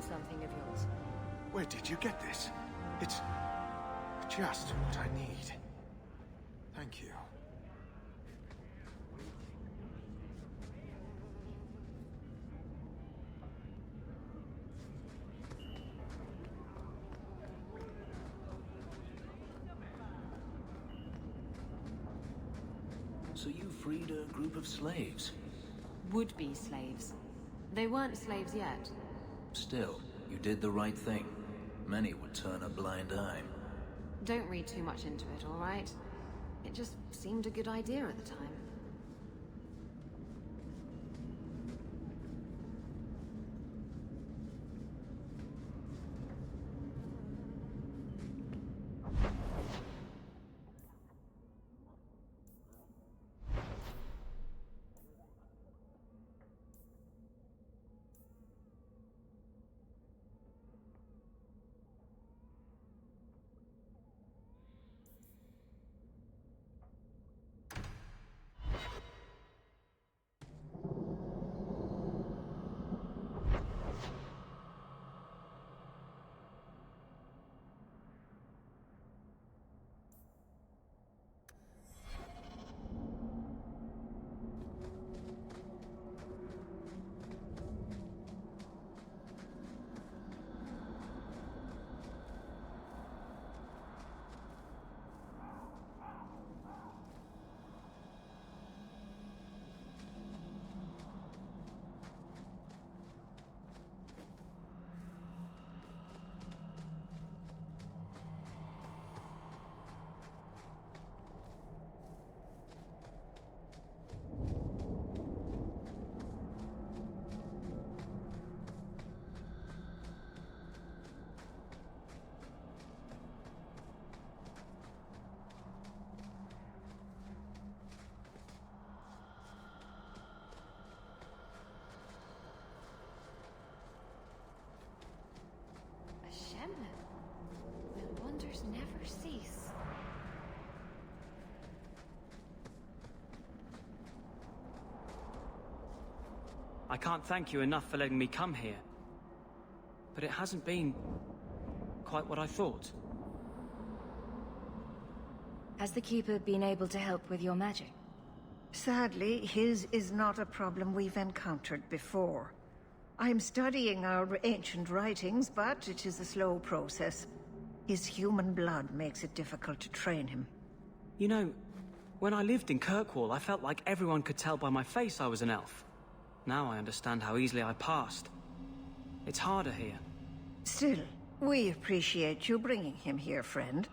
something of yours. Where did you get this? It's just what I need. Thank you. So you freed a group of slaves? Would-be slaves. They weren't slaves yet. Still, you did the right thing. Many would turn a blind eye. Don't read too much into it, all right? It just seemed a good idea at the time. The wonders never cease. I can't thank you enough for letting me come here. But it hasn't been quite what I thought. Has the Keeper been able to help with your magic? Sadly, his is not a problem we've encountered before. I'm studying our ancient writings, but it is a slow process. His human blood makes it difficult to train him. You know, when I lived in Kirkwall, I felt like everyone could tell by my face I was an elf. Now I understand how easily I passed. It's harder here. Still, we appreciate you bringing him here, friend.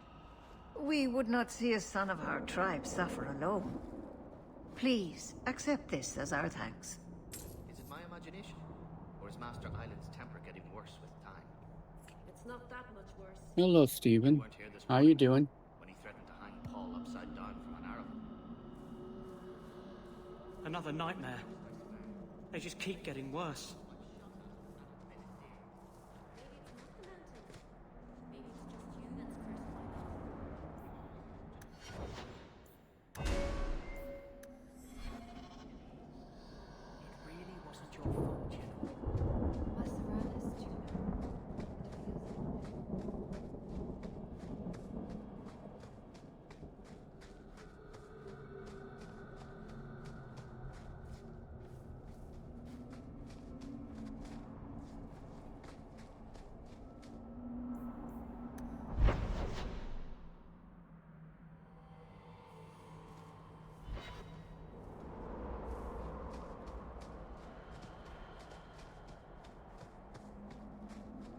We would not see a son of our tribe suffer alone. Please, accept this as our thanks. Is it my imagination? Or is Master Island's temper getting worse with time? It's not that much worse. Hello, Stephen. How you doing? When he threatened to hang Paul upside down from an arrow. Another nightmare. They just keep getting worse.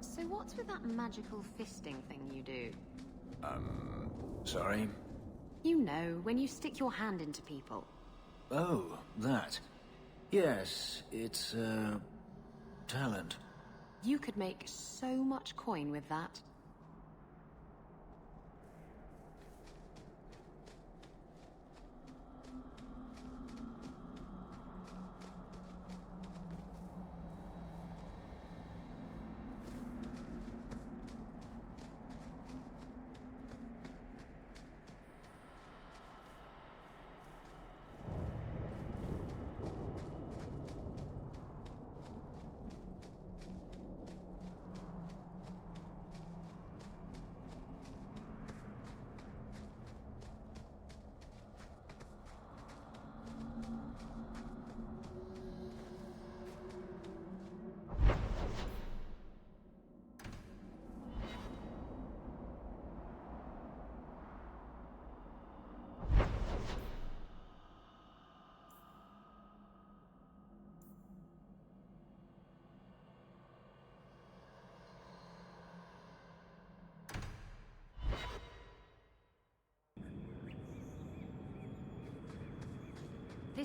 So what's with that magical fisting thing you do? Sorry? You know, when you stick your hand into people. Oh, that. Yes, it's, talent. You could make so much coin with that.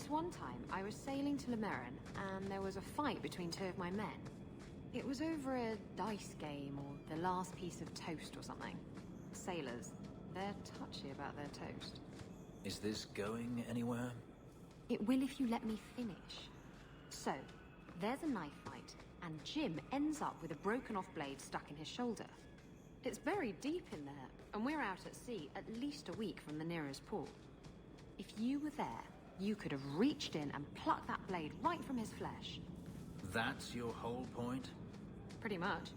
This one time, I was sailing to Lemerin, and there was a fight between two of my men. It was over a dice game, or the last piece of toast or something. Sailors, they're touchy about their toast. Is this going anywhere? It will if you let me finish. So, there's a knife fight, and Jim ends up with a broken off blade stuck in his shoulder. It's buried deep in there, and we're out at sea at least a week from the nearest port. If you were there, you could have reached in and plucked that blade right from his flesh. That's your whole point? Pretty much.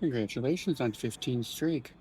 Congratulations on 15 streak.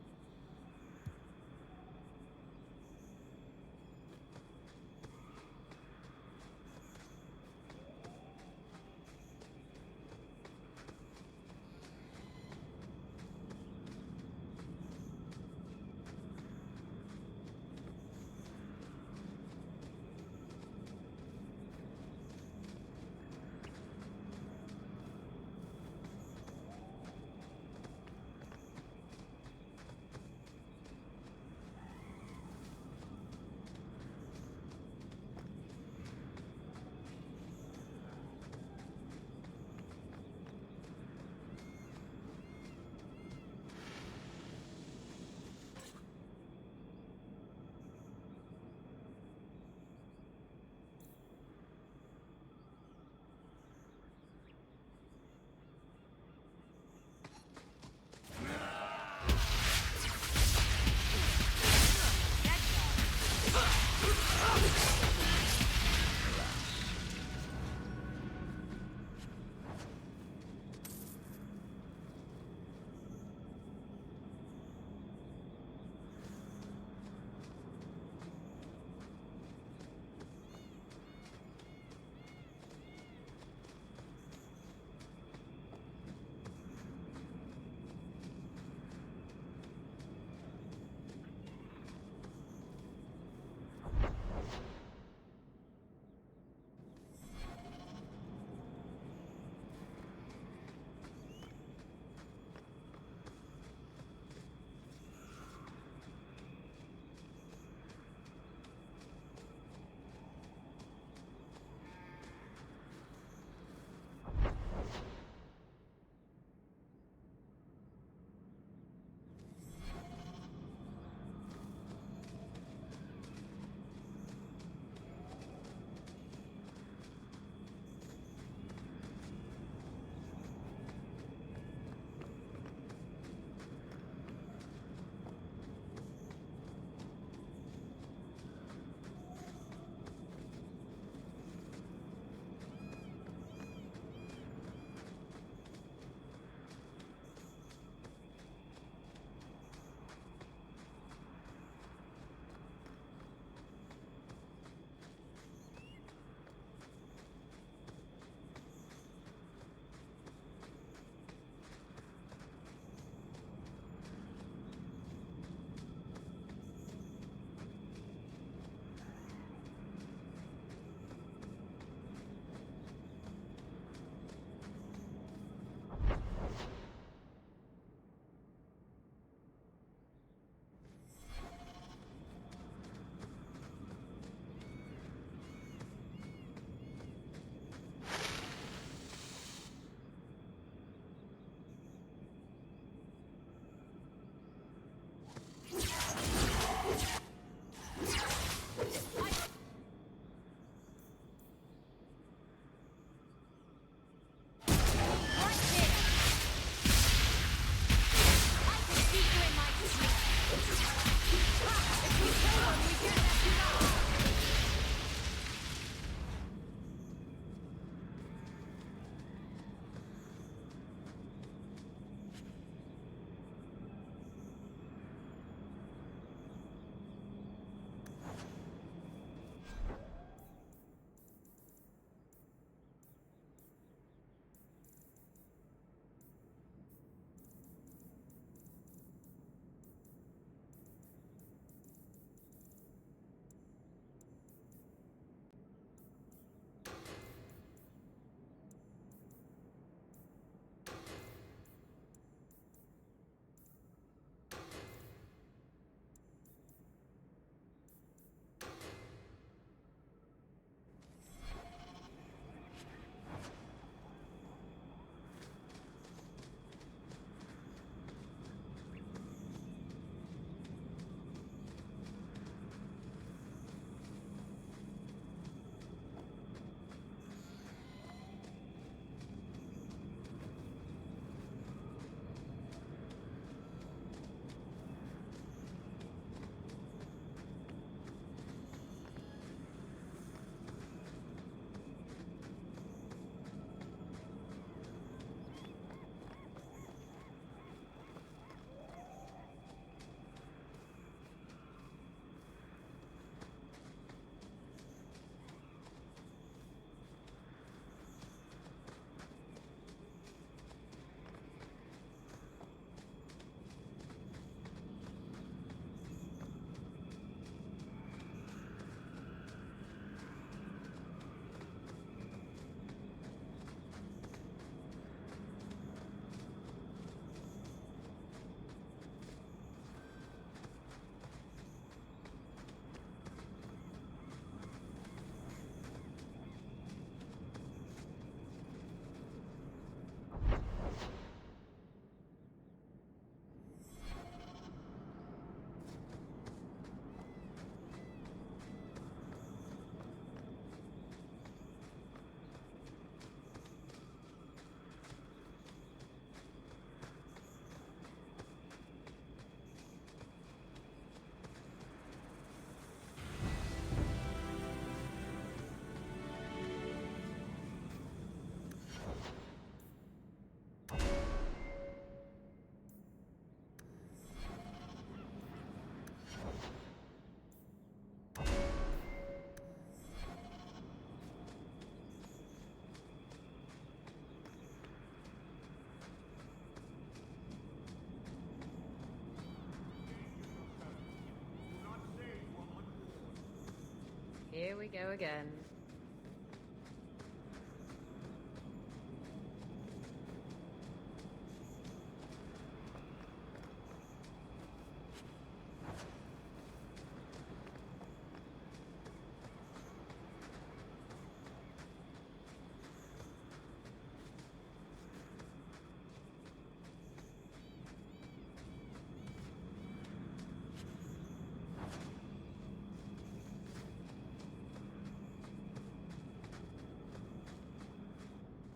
Here we go again.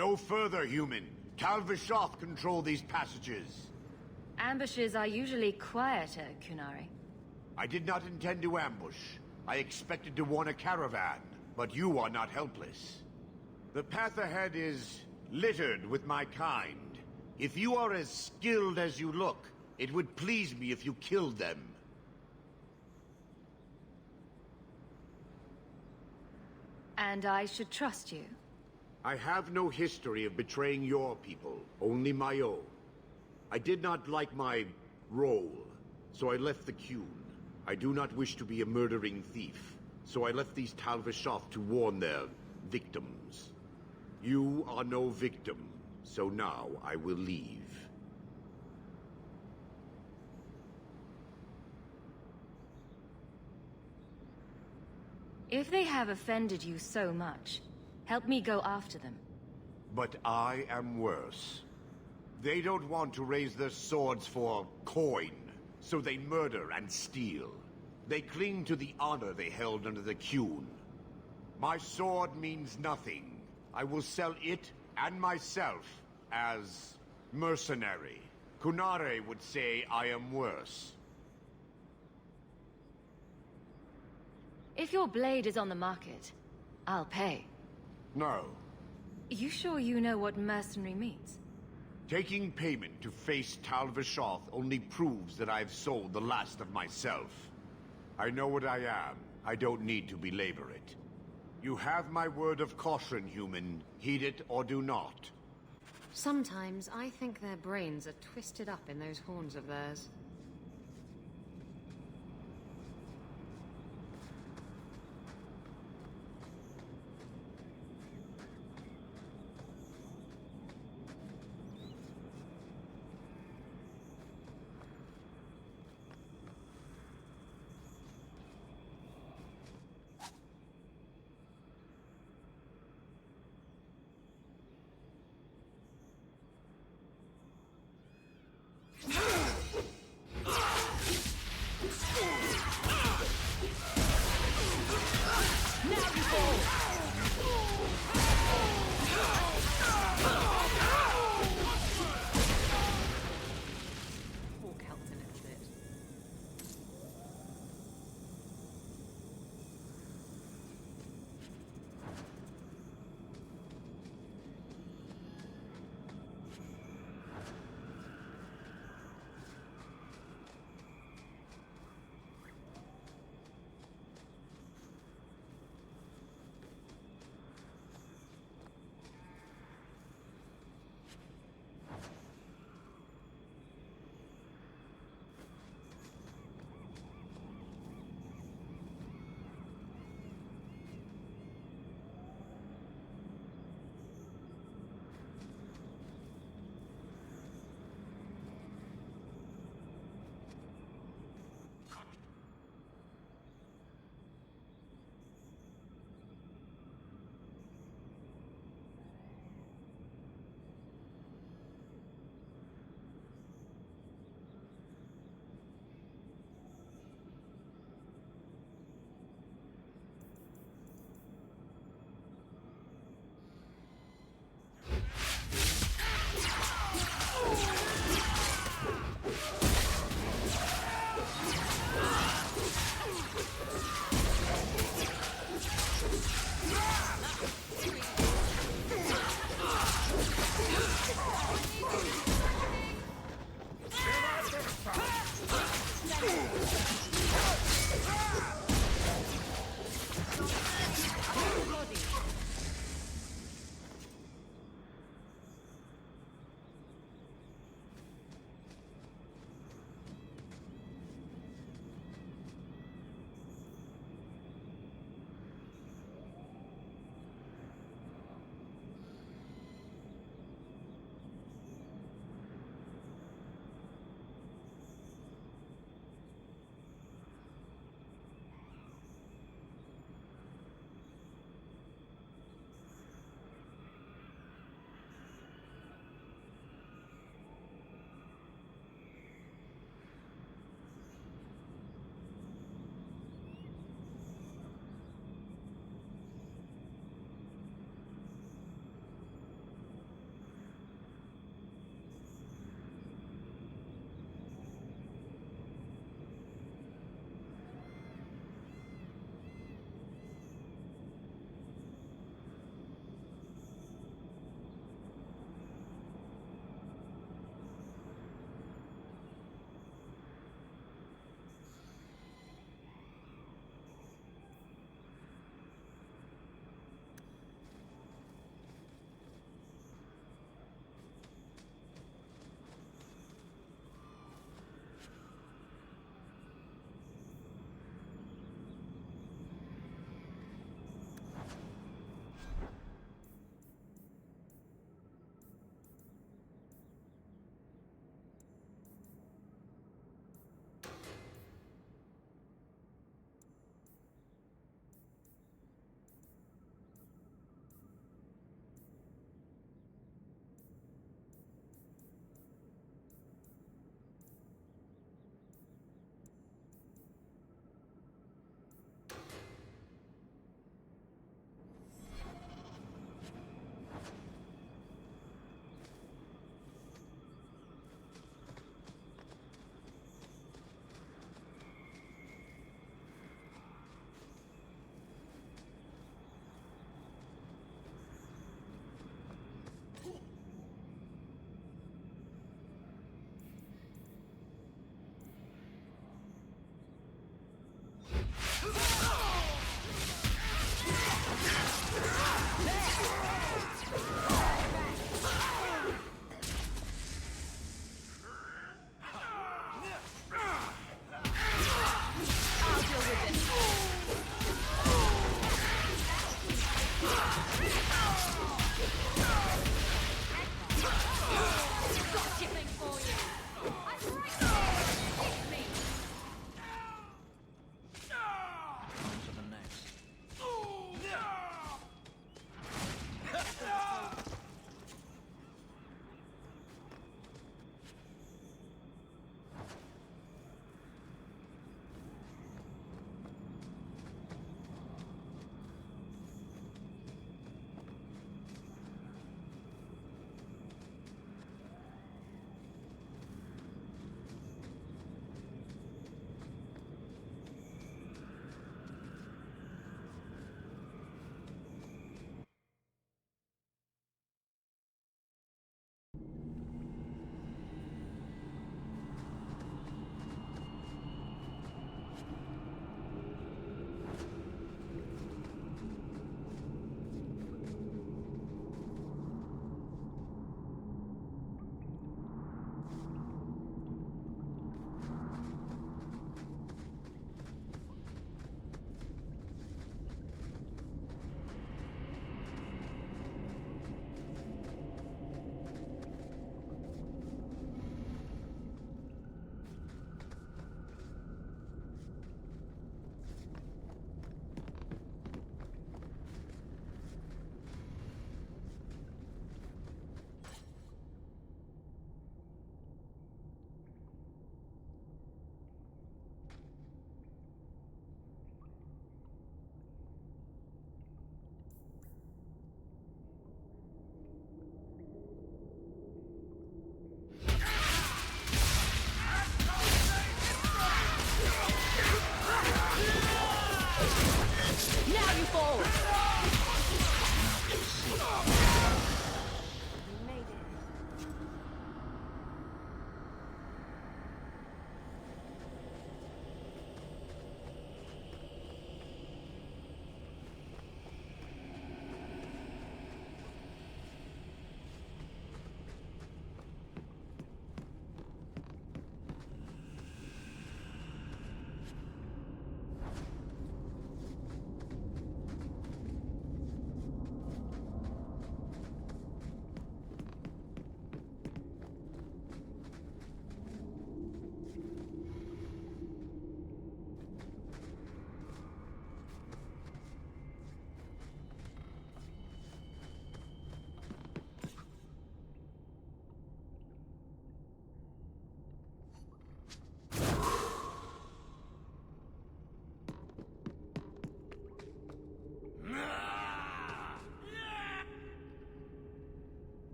No further, human. Tal Vishoth control these passages. Ambushes are usually quieter, Kunari. I did not intend to ambush. I expected to warn a caravan, but you are not helpless. The path ahead is littered with my kind. If you are as skilled as you look, it would please me if you killed them. And I should trust you? I have no history of betraying your people, only my own. I did not like my role, so I left the Qun. I do not wish to be a murdering thief, so I left these Tal Vishoth to warn their victims. You are no victim, so now I will leave. If they have offended you so much, help me go after them. But I am worse. They don't want to raise their swords for coin, so they murder and steal. They cling to the honor they held under the Qun. My sword means nothing. I will sell it and myself as mercenary. Kunare would say I am worse. If your blade is on the market, I'll pay. No. You sure you know what mercenary means? Taking payment to face Tal Vishoth only proves that I've sold the last of myself. I know what I am. I don't need to belabor it. You have my word of caution, human. Heed it or do not. Sometimes I think their brains are twisted up in those horns of theirs.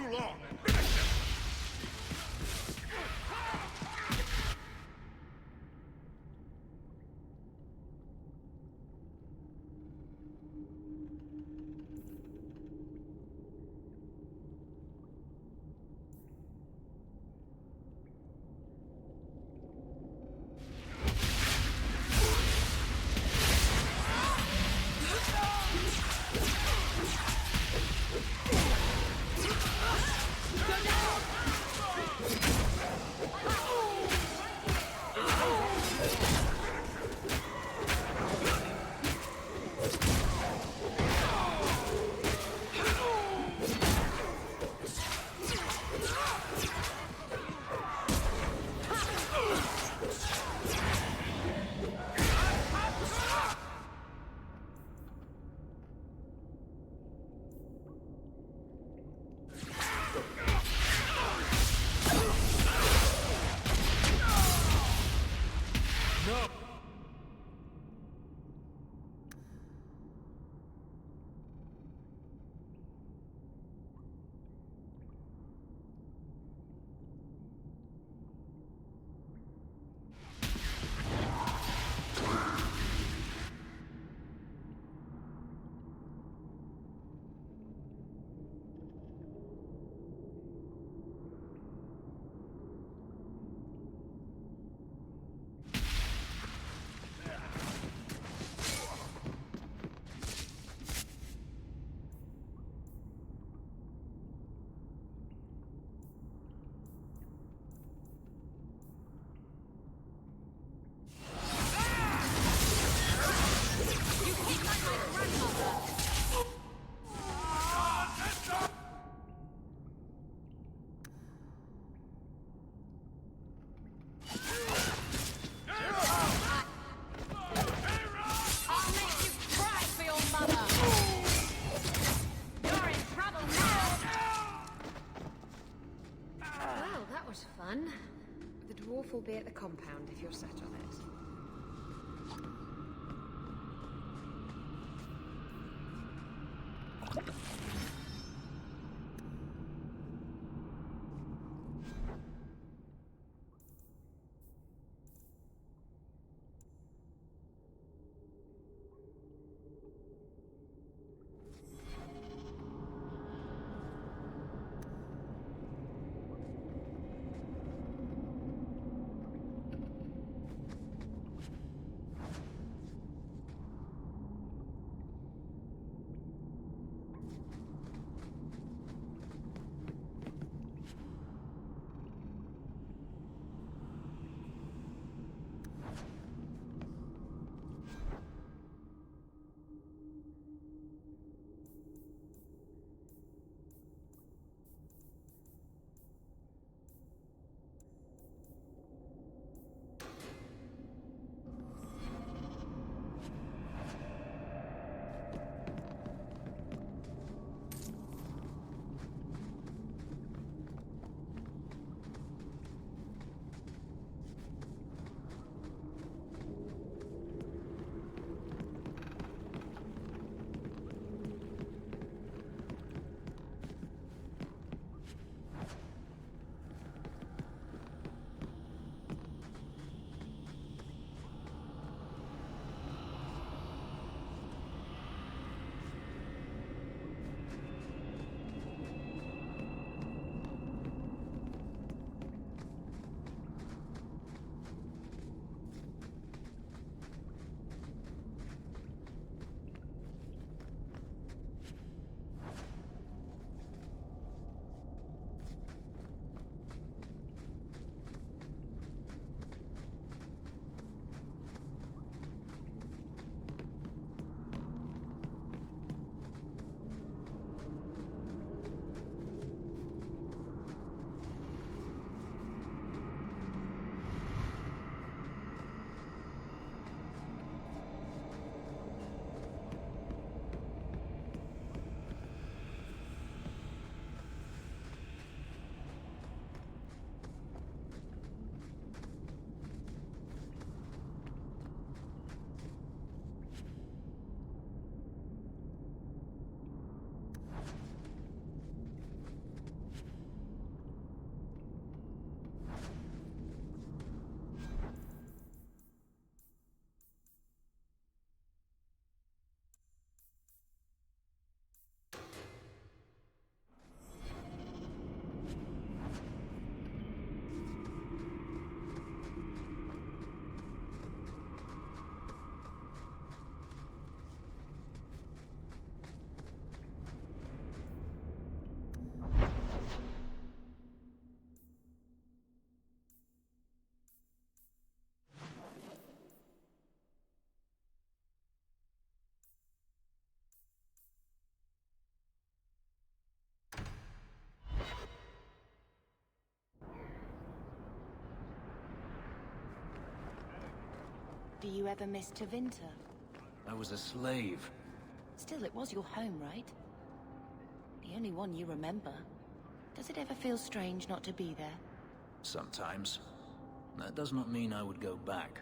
too long! The dwarf will be at the compound if you're set on it. Do you ever miss Tevinter? I was a slave. Still, it was your home, right? The only one you remember. Does it ever feel strange not to be there? Sometimes. That does not mean I would go back.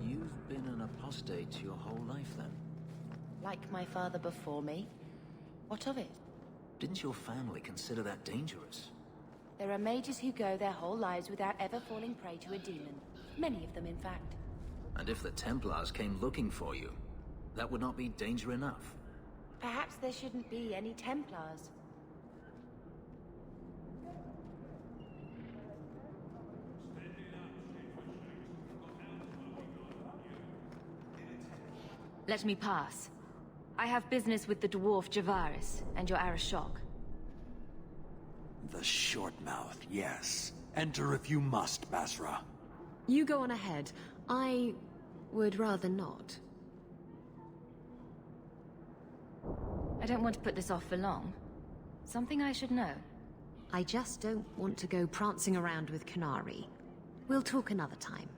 You've been an apostate your whole life, then? Like my father before me? What of it? Didn't your family consider that dangerous? There are mages who go their whole lives without ever falling prey to a demon. Many of them, in fact. And if the Templars came looking for you, that would not be danger enough. Perhaps there shouldn't be any Templars. Let me pass. I have business with the dwarf Javaris and your Arashok. The short mouth, yes. Enter if you must, Basra. You go on ahead. I would rather not. I don't want to put this off for long. Something I should know. I just don't want to go prancing around with Canary. We'll talk another time.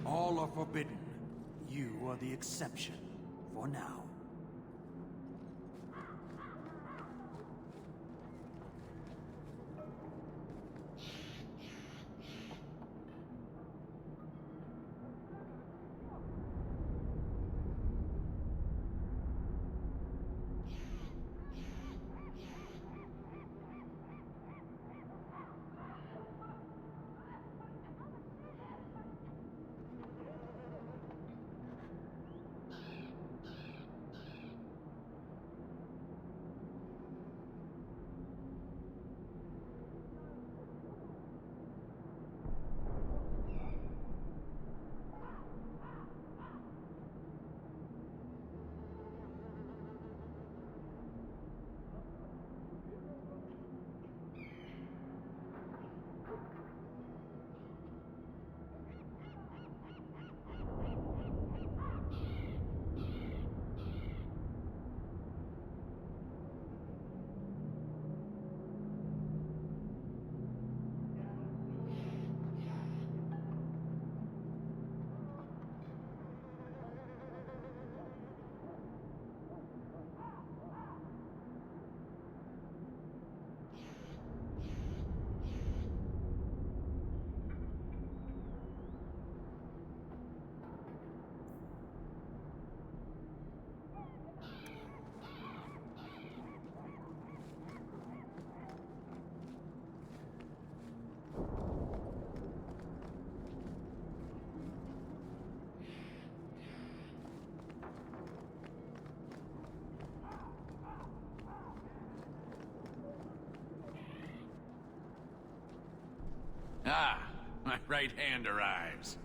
All are forbidden. You are the exception. For now. Ah, my right hand arrives.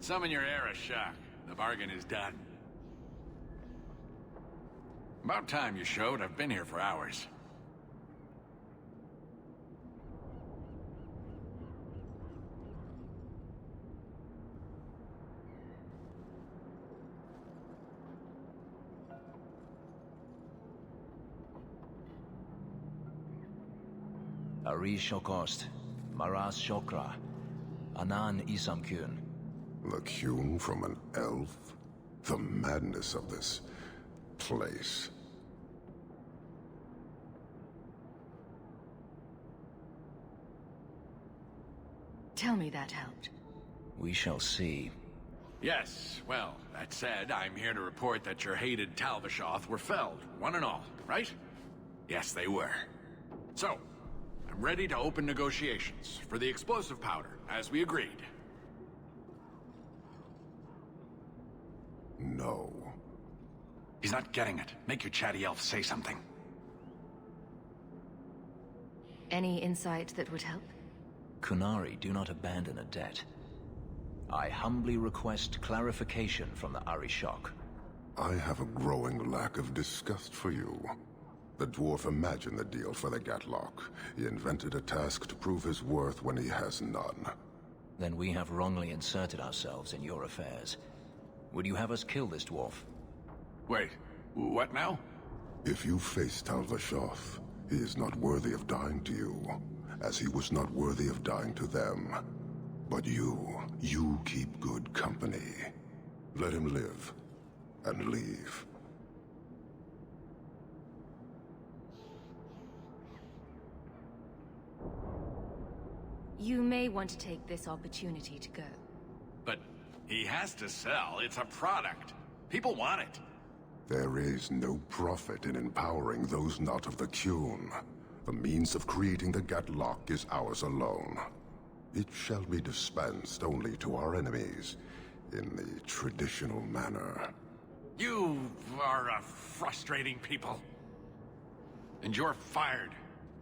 Summon your Arishok. The bargain is done. About time you showed. I've been here for hours. Ari Shokost, Maras Shokra, Anan Isamkun. The Kyun from an elf? The madness of this place. Tell me that helped. We shall see. Yes, well, that said, I'm here to report that your hated Talvishoth were felled, one and all, right? Yes, they were. So, I'm ready to open negotiations for the explosive powder, as we agreed. No. He's not getting it. Make your chatty elf say something. Any insight that would help? Kunari do not abandon a debt. I humbly request clarification from the Arishok. I have a growing lack of disgust for you. The dwarf imagined the deal for the Gatlock. He invented a task to prove his worth when he has none. Then we have wrongly inserted ourselves in your affairs. Would you have us kill this dwarf? Wait, what now? If you face Talvishoth, he is not worthy of dying to you, as he was not worthy of dying to them. But you keep good company. Let him live, and leave. You may want to take this opportunity to go. But he has to sell. It's a product. People want it. There is no profit in empowering those not of the Kyun. The means of creating the Gatlock is ours alone. It shall be dispensed only to our enemies, in the traditional manner. You are a frustrating people. And you're fired.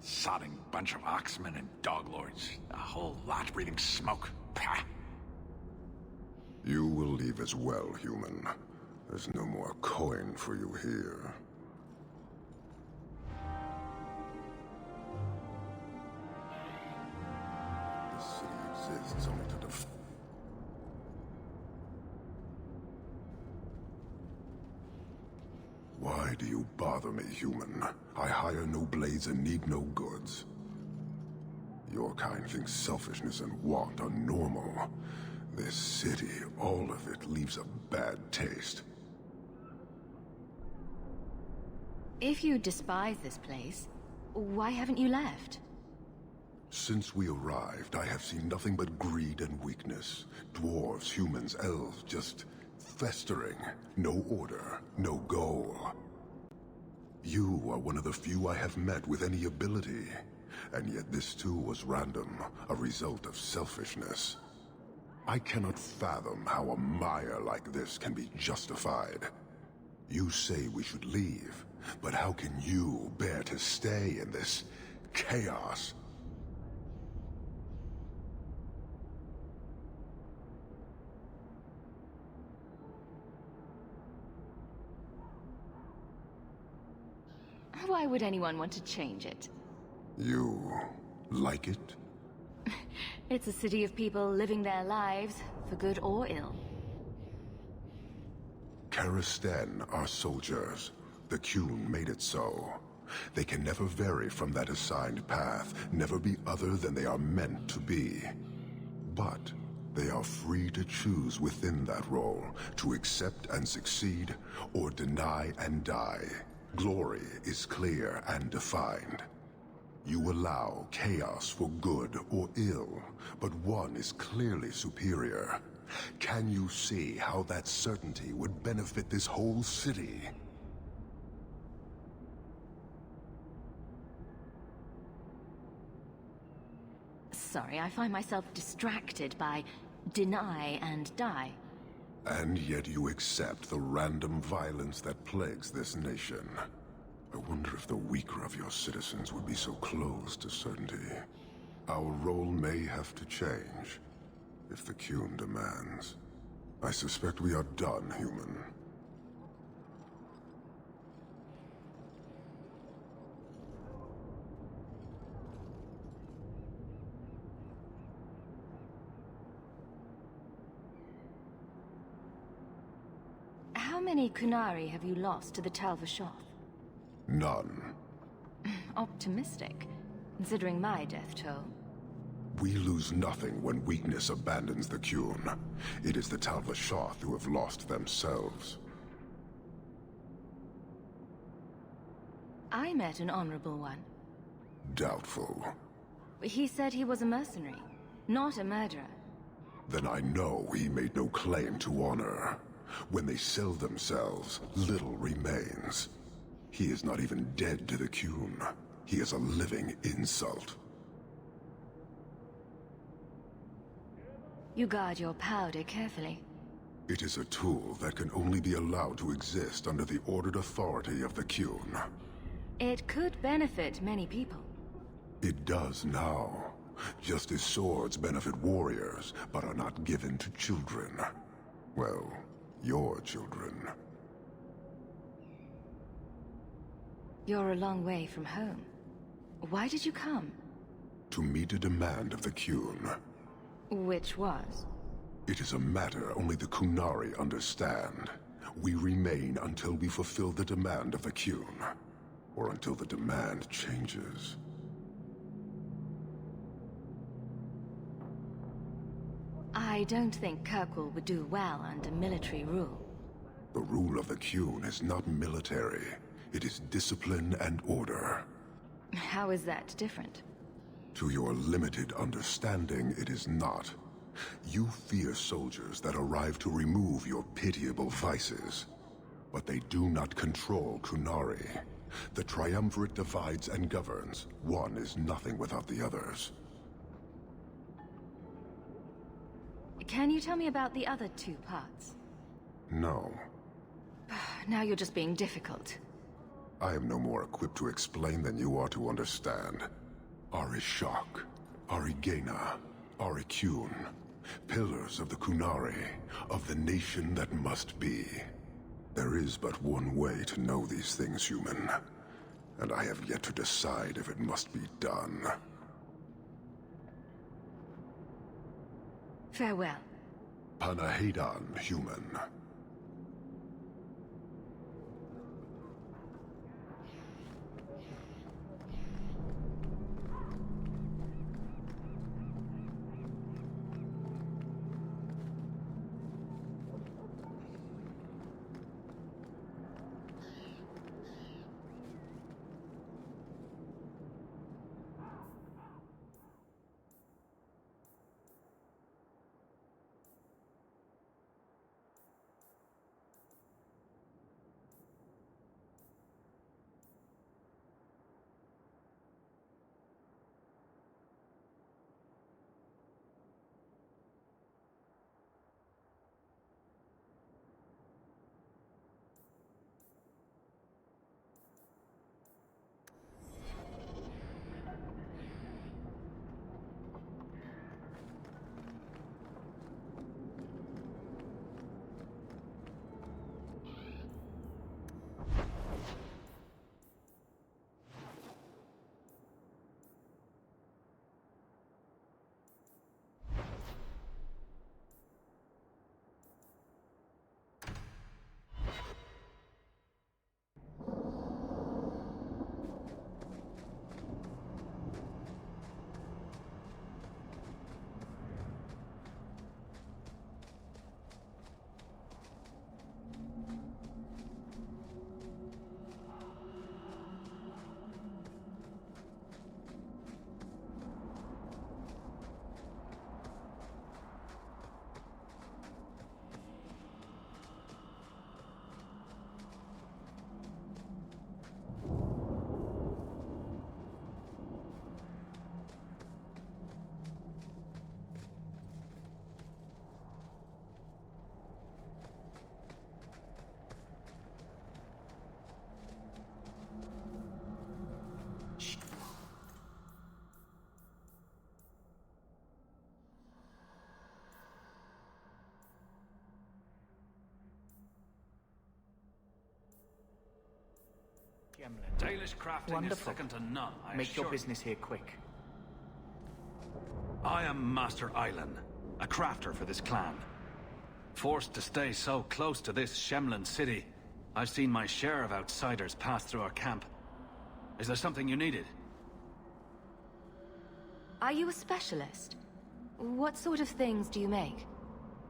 Sodding bunch of oxmen and dog lords. A whole lot breathing smoke. Pah. You will leave as well, human. There's no more coin for you here. This city exists only to Why do you bother me, human? I hire no blades and need no goods. Your kind thinks selfishness and want are normal. This city, all of it, leaves a bad taste. If you despise this place, why haven't you left? Since we arrived, I have seen nothing but greed and weakness. Dwarves, humans, elves, just festering. No order, no goal. You are one of the few I have met with any ability. And yet this too was random, a result of selfishness. I cannot fathom how a mire like this can be justified. You say we should leave, but how can you bear to stay in this chaos? Why would anyone want to change it? You like it? It's a city of people living their lives, for good or ill. Karastan are soldiers. The Kyun made it so. They can never vary from that assigned path, never be other than they are meant to be. But they are free to choose within that role, to accept and succeed, or deny and die. Glory is clear and defined. You allow chaos for good or ill, but one is clearly superior. Can you see how that certainty would benefit this whole city? Sorry, I find myself distracted by deny and die. And yet you accept the random violence that plagues this nation. I wonder if the weaker of your citizens would be so close to certainty. Our role may have to change, if the Qun demands. I suspect we are done, human. How many Qunari have you lost to the Tal Vashoth? None. Optimistic, considering my death toll. We lose nothing when weakness abandons the Qun. It is the Tal Vashoth who have lost themselves. I met an honorable one. Doubtful. He said he was a mercenary, not a murderer. Then I know he made no claim to honor. When they sell themselves, little remains. He is not even dead to the Qun. He is a living insult. You guard your powder carefully. It is a tool that can only be allowed to exist under the ordered authority of the Qun. It could benefit many people. It does now. Just as swords benefit warriors, but are not given to children. Well, your children. You're a long way from home. Why did you come? To meet a demand of the Qun. Which was? It is a matter only the Qunari understand. We remain until we fulfill the demand of the Qun. Or until the demand changes. I don't think Kirkwall would do well under military rule. The rule of the Qun is not military. It is discipline and order. How is that different? To your limited understanding, it is not. You fear soldiers that arrive to remove your pitiable vices. But they do not control Qunari. The Triumvirate divides and governs. One is nothing without the others. Can you tell me about the other two parts? No. Now you're just being difficult. I am no more equipped to explain than you are to understand. Arishok, Arigena, Ariqun, pillars of the Qunari, of the nation that must be. There is but one way to know these things, human. And I have yet to decide if it must be done. Farewell. Panahedan, human. Dalish crafting Wonderful. is second to none, I Make your assure business here quick. I am Master Island, a crafter for this clan. Forced to stay so close to this Shemlin city, I've seen my share of outsiders pass through our camp. Is there something you needed? Are you a specialist? What sort of things do you make?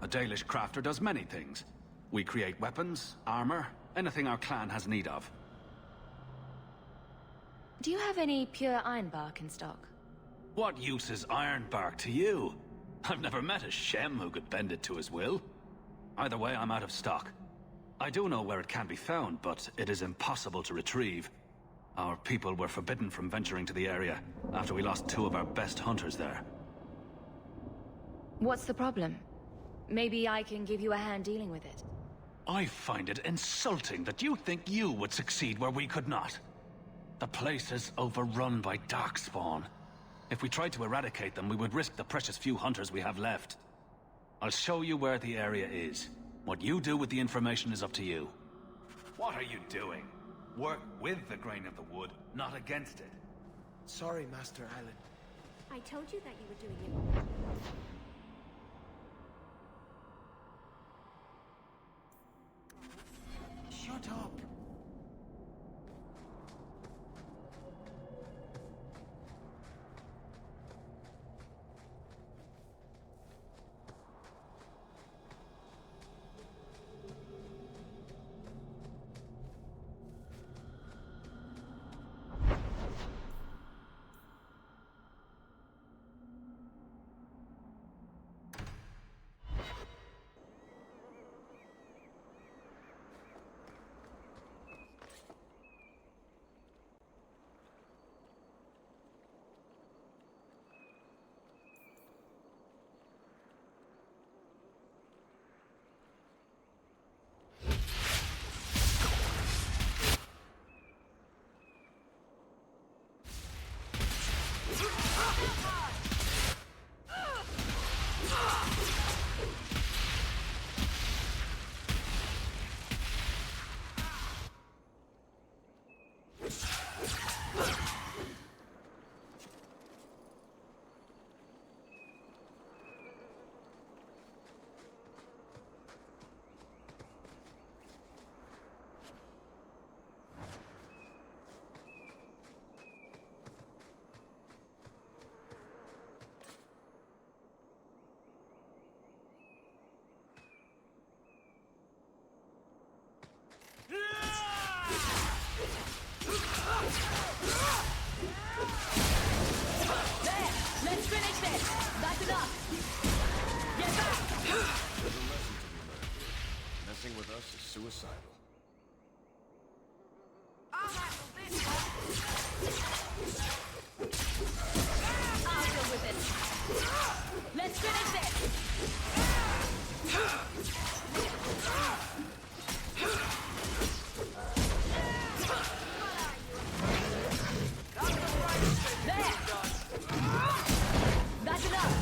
A Dalish crafter does many things. We create weapons, armor, anything our clan has need of. Do you have any pure ironbark in stock? What use is ironbark to you? I've never met a Shem who could bend it to his will. Either way, I'm out of stock. I do know where it can be found, but it is impossible to retrieve. Our people were forbidden from venturing to the area after we lost 2 of our best hunters there. What's the problem? Maybe I can give you a hand dealing with it. I find it insulting that you think you would succeed where we could not. The place is overrun by Darkspawn. If we tried to eradicate them, we would risk the precious few hunters we have left. I'll show you where the area is. What you do with the information is up to you. What are you doing? Work with the grain of the wood, not against it. Sorry, Master Island. I told you that you were doing it. Shut up. Let's finish this! That's enough! Get back! There's a lesson to be learned. Messing with us is suicidal. I'll deal with it! Let's finish this! There! That's enough!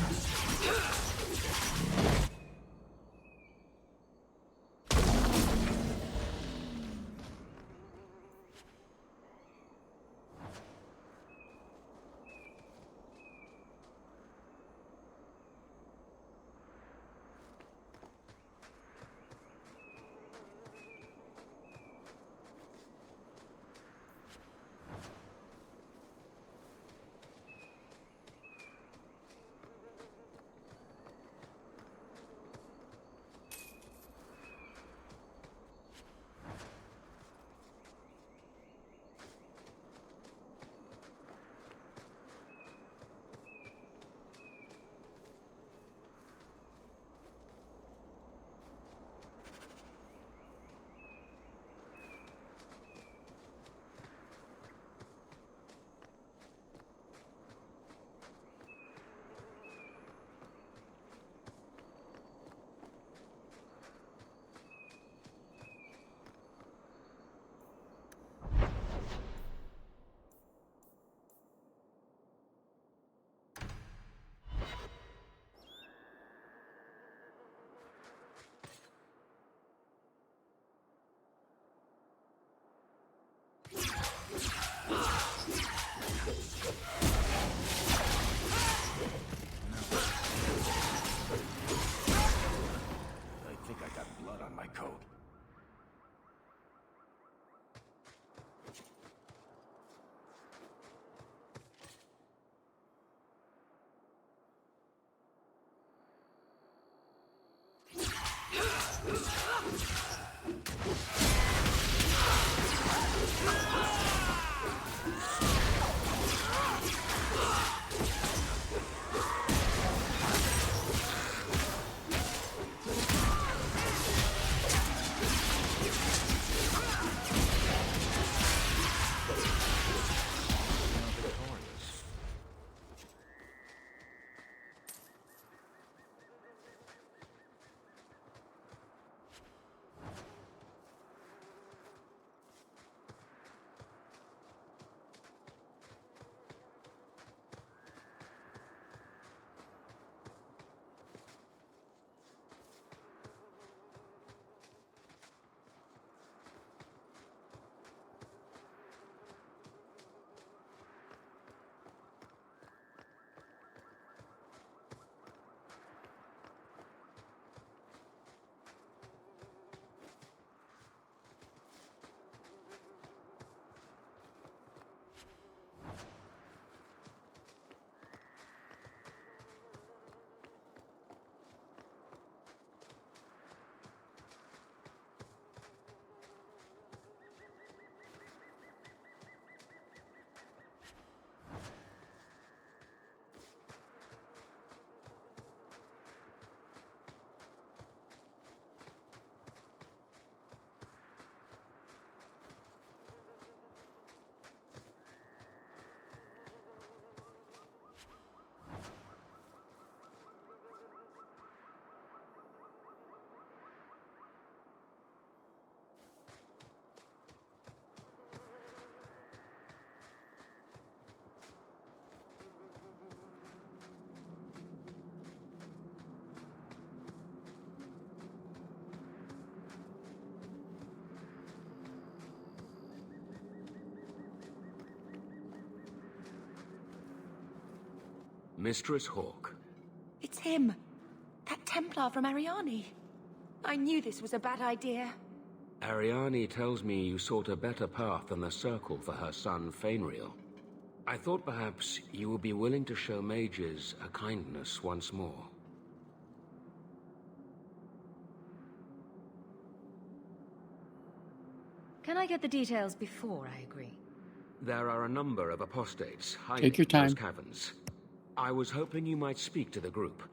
Mistress Hawke. It's him. That Templar from Ariani. I knew this was a bad idea. Ariani tells me you sought a better path than the Circle for her son, Fainriel. I thought perhaps you would be willing to show mages a kindness once more. Can I get the details before I agree? There are a number of apostates hiding Take your in those time. caverns. I was hoping you might speak to the group.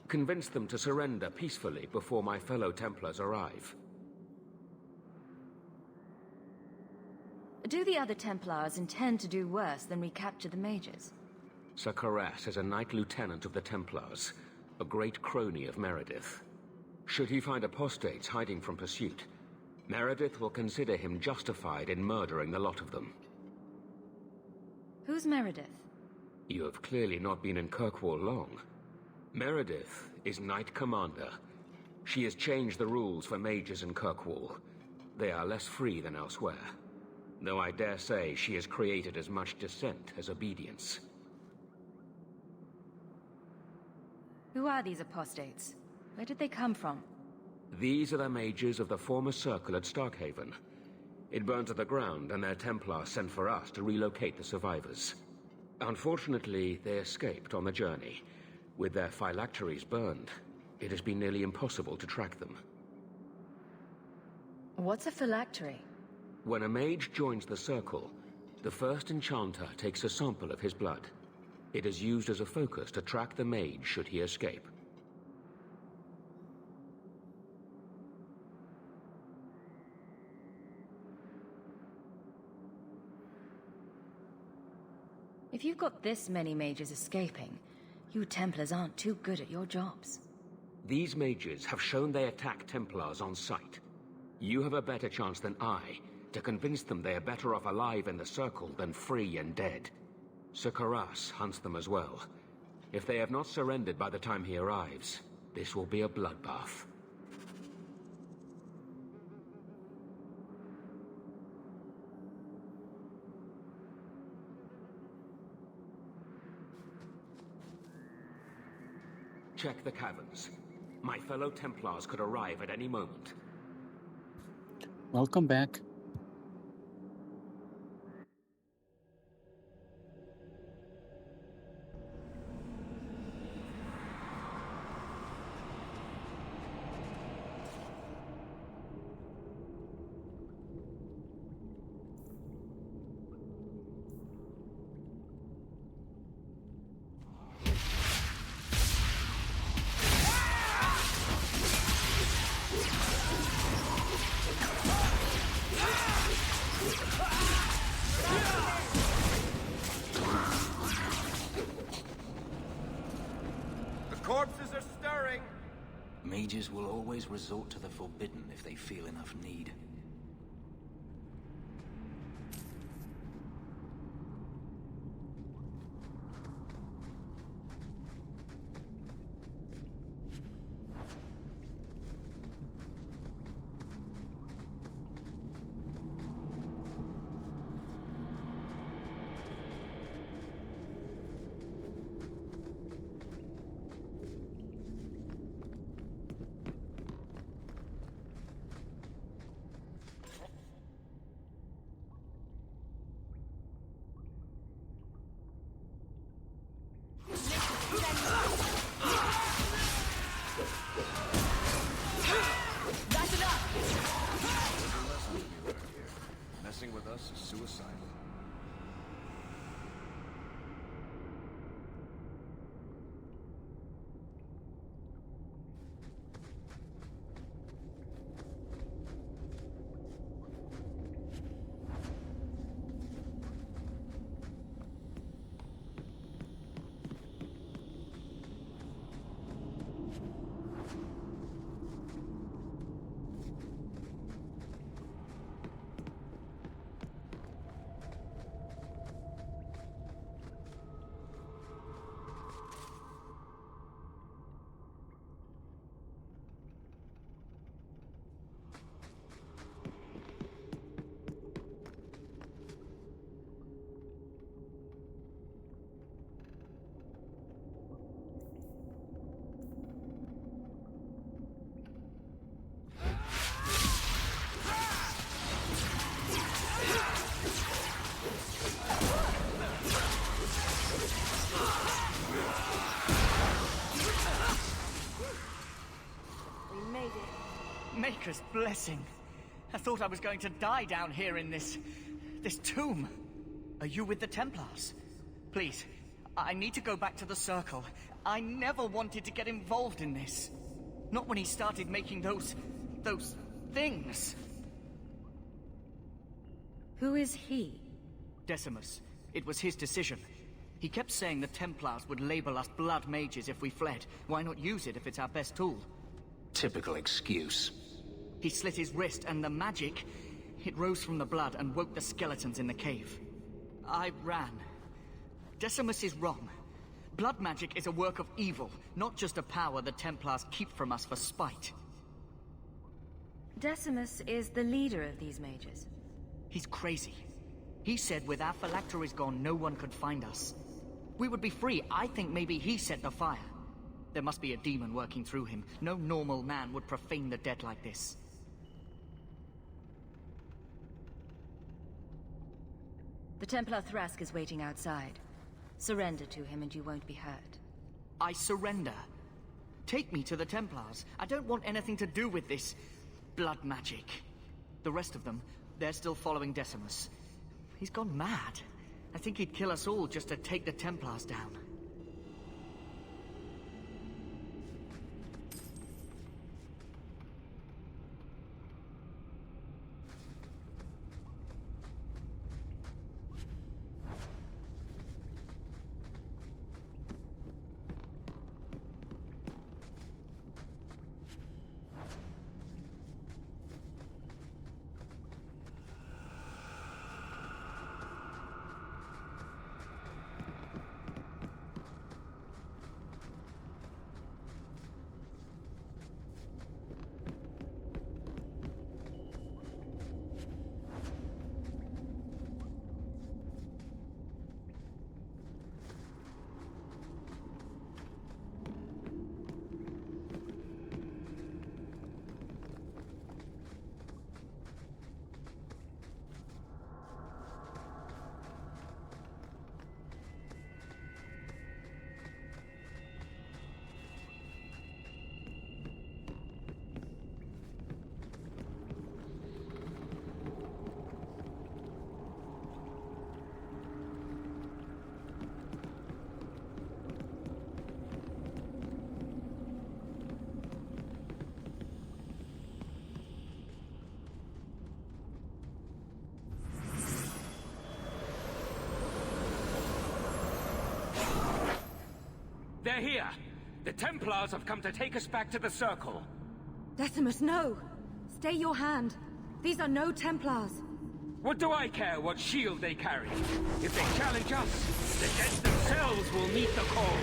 Convince them to surrender peacefully before my fellow Templars arrive. Do the other Templars intend to do worse than recapture the mages? Sir Karas is a Knight Lieutenant of the Templars, a great crony of Meredith. Should he find apostates hiding from pursuit, Meredith will consider him justified in murdering the lot of them. Who's Meredith? You have clearly not been in Kirkwall long. Meredith is Knight Commander. She has changed the rules for mages in Kirkwall. They are less free than elsewhere. Though I dare say she has created as much dissent as obedience. Who are these apostates? Where did they come from? These are the mages of the former Circle at Starkhaven. It burned to the ground, and their Templar sent for us to relocate the survivors. Unfortunately, they escaped on the journey. With their phylacteries burned, it has been nearly impossible to track them. What's a phylactery? When a mage joins the Circle, the first enchanter takes a sample of his blood. It is used as a focus to track the mage should he escape. If you've got this many mages escaping, you Templars aren't too good at your jobs. These mages have shown they attack Templars on sight. You have a better chance than I to convince them they are better off alive in the Circle than free and dead. Sir Karas hunts them as well. If they have not surrendered by the time he arrives, this will be a bloodbath. Check the caverns. My fellow Templars could arrive at any moment. Welcome back. Corpses are stirring! Mages will always resort to the forbidden if they feel enough need. Messing with us is suicidal. blessing. I thought I was going to die down here in this tomb. Are you with the Templars? Please, I need to go back to the Circle. I never wanted to get involved in this. Not when he started making those things. Who is he? Decimus. It was his decision. He kept saying the Templars would label us blood mages if we fled. Why not use it if it's our best tool? Typical excuse. He slit his wrist, and the magic, it rose from the blood and woke the skeletons in the cave. I ran. Decimus is wrong. Blood magic is a work of evil, not just a power the Templars keep from us for spite. Decimus is the leader of these mages. He's crazy. He said with our phylacteries gone, no one could find us. We would be free. I think maybe he set the fire. There must be a demon working through him. No normal man would profane the dead like this. The Templar Thrask is waiting outside. Surrender to him and you won't be hurt. I surrender. Take me to the Templars. I don't want anything to do with this blood magic. The rest of them, they're still following Decimus. He's gone mad. I think he'd kill us all just to take the Templars down. They're here! The Templars have come to take us back to the Circle. Decimus, no! Stay your hand. These are no Templars. What do I care what shield they carry? If they challenge us, the dead themselves will meet the call.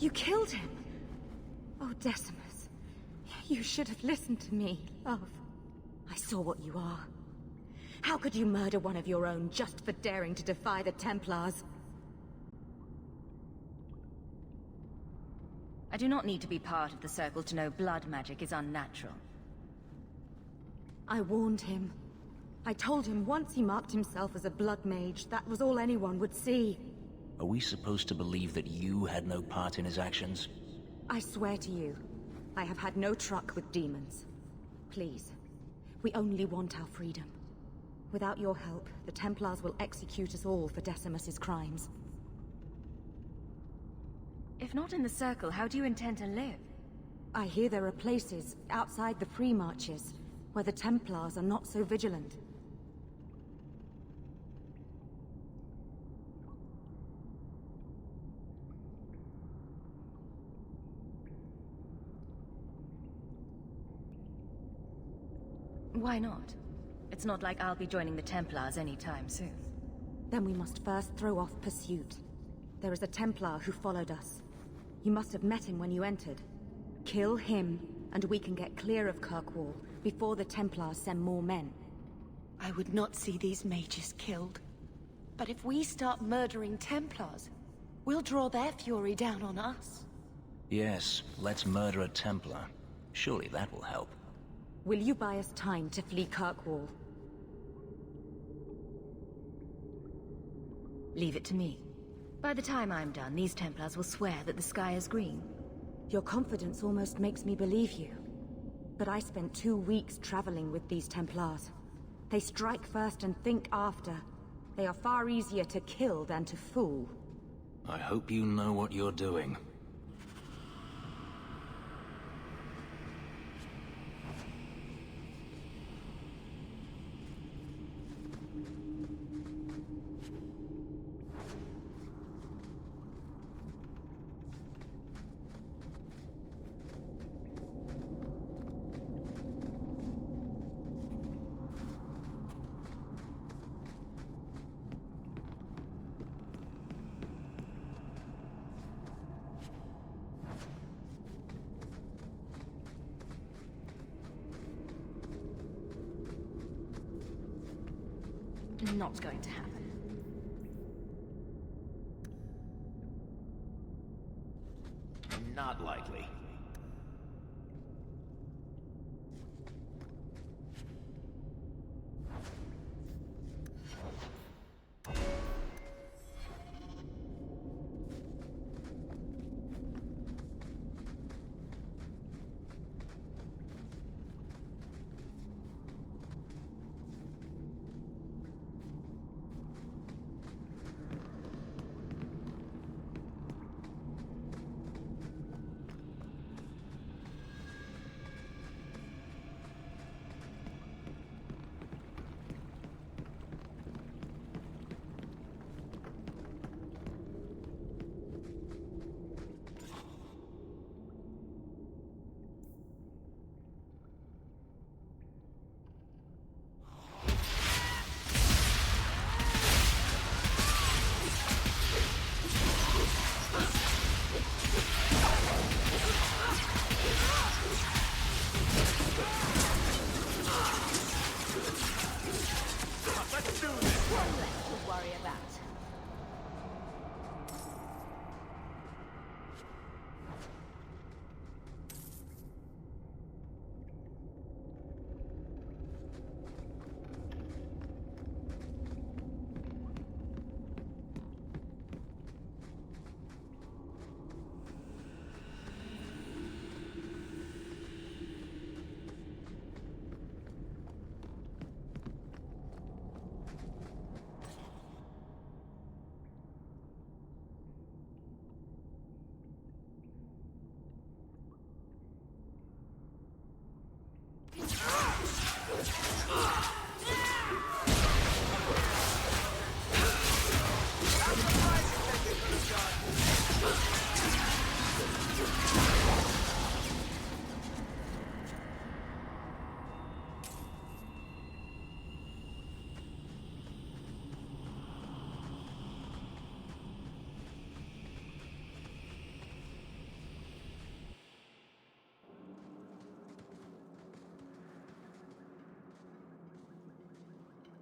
You killed him! Oh, Decimus. You should have listened to me, love. I saw what you are. How could you murder one of your own just for daring to defy the Templars? I do not need to be part of the Circle to know blood magic is unnatural. I warned him. I told him once he marked himself as a blood mage, that was all anyone would see. Are we supposed to believe that you had no part in his actions? I swear to you, I have had no truck with demons. Please, we only want our freedom. Without your help, the Templars will execute us all for Decimus's crimes. If not in the Circle, how do you intend to live? I hear there are places, outside the pre-marches, where the Templars are not so vigilant. Why not? It's not like I'll be joining the Templars anytime soon. Then we must first throw off pursuit. There is a Templar who followed us. You must have met him when you entered. Kill him, and we can get clear of Kirkwall before the Templars send more men. I would not see these mages killed. But if we start murdering Templars, we'll draw their fury down on us. Yes, let's murder a Templar. Surely that will help. Will you buy us time to flee Kirkwall? Leave it to me. By the time I'm done, these Templars will swear that the sky is green. Your confidence almost makes me believe you. But I spent 2 weeks traveling with these Templars. They strike first and think after. They are far easier to kill than to fool. I hope you know what you're doing. Not going to happen. Not likely.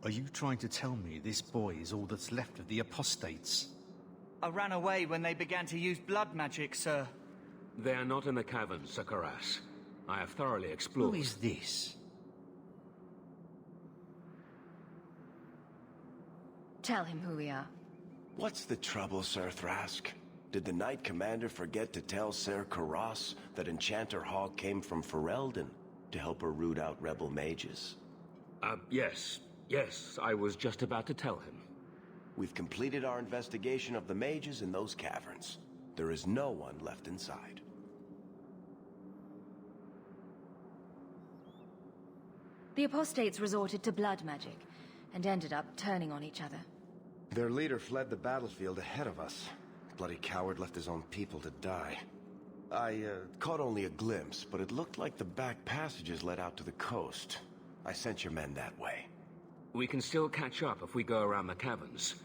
Are you trying to tell me this boy is all that's left of the apostates? I ran away when they began to use blood magic, sir. They are not in the cavern, Sakaras. I have thoroughly explored. Who is this? Tell him who we are. What's the trouble, Sir Thrask? Did the Knight Commander forget to tell Ser Karas that Enchanter Hawk came from Ferelden to help her root out rebel mages? Yes. Yes, I was just about to tell him. We've completed our investigation of the mages in those caverns. There is no one left inside. The apostates resorted to blood magic, and ended up turning on each other. Their leader fled the battlefield ahead of us. Bloody coward left his own people to die. I caught only a glimpse, but it looked like the back passages led out to the coast. I sent your men that way. We can still catch up if we go around the caverns.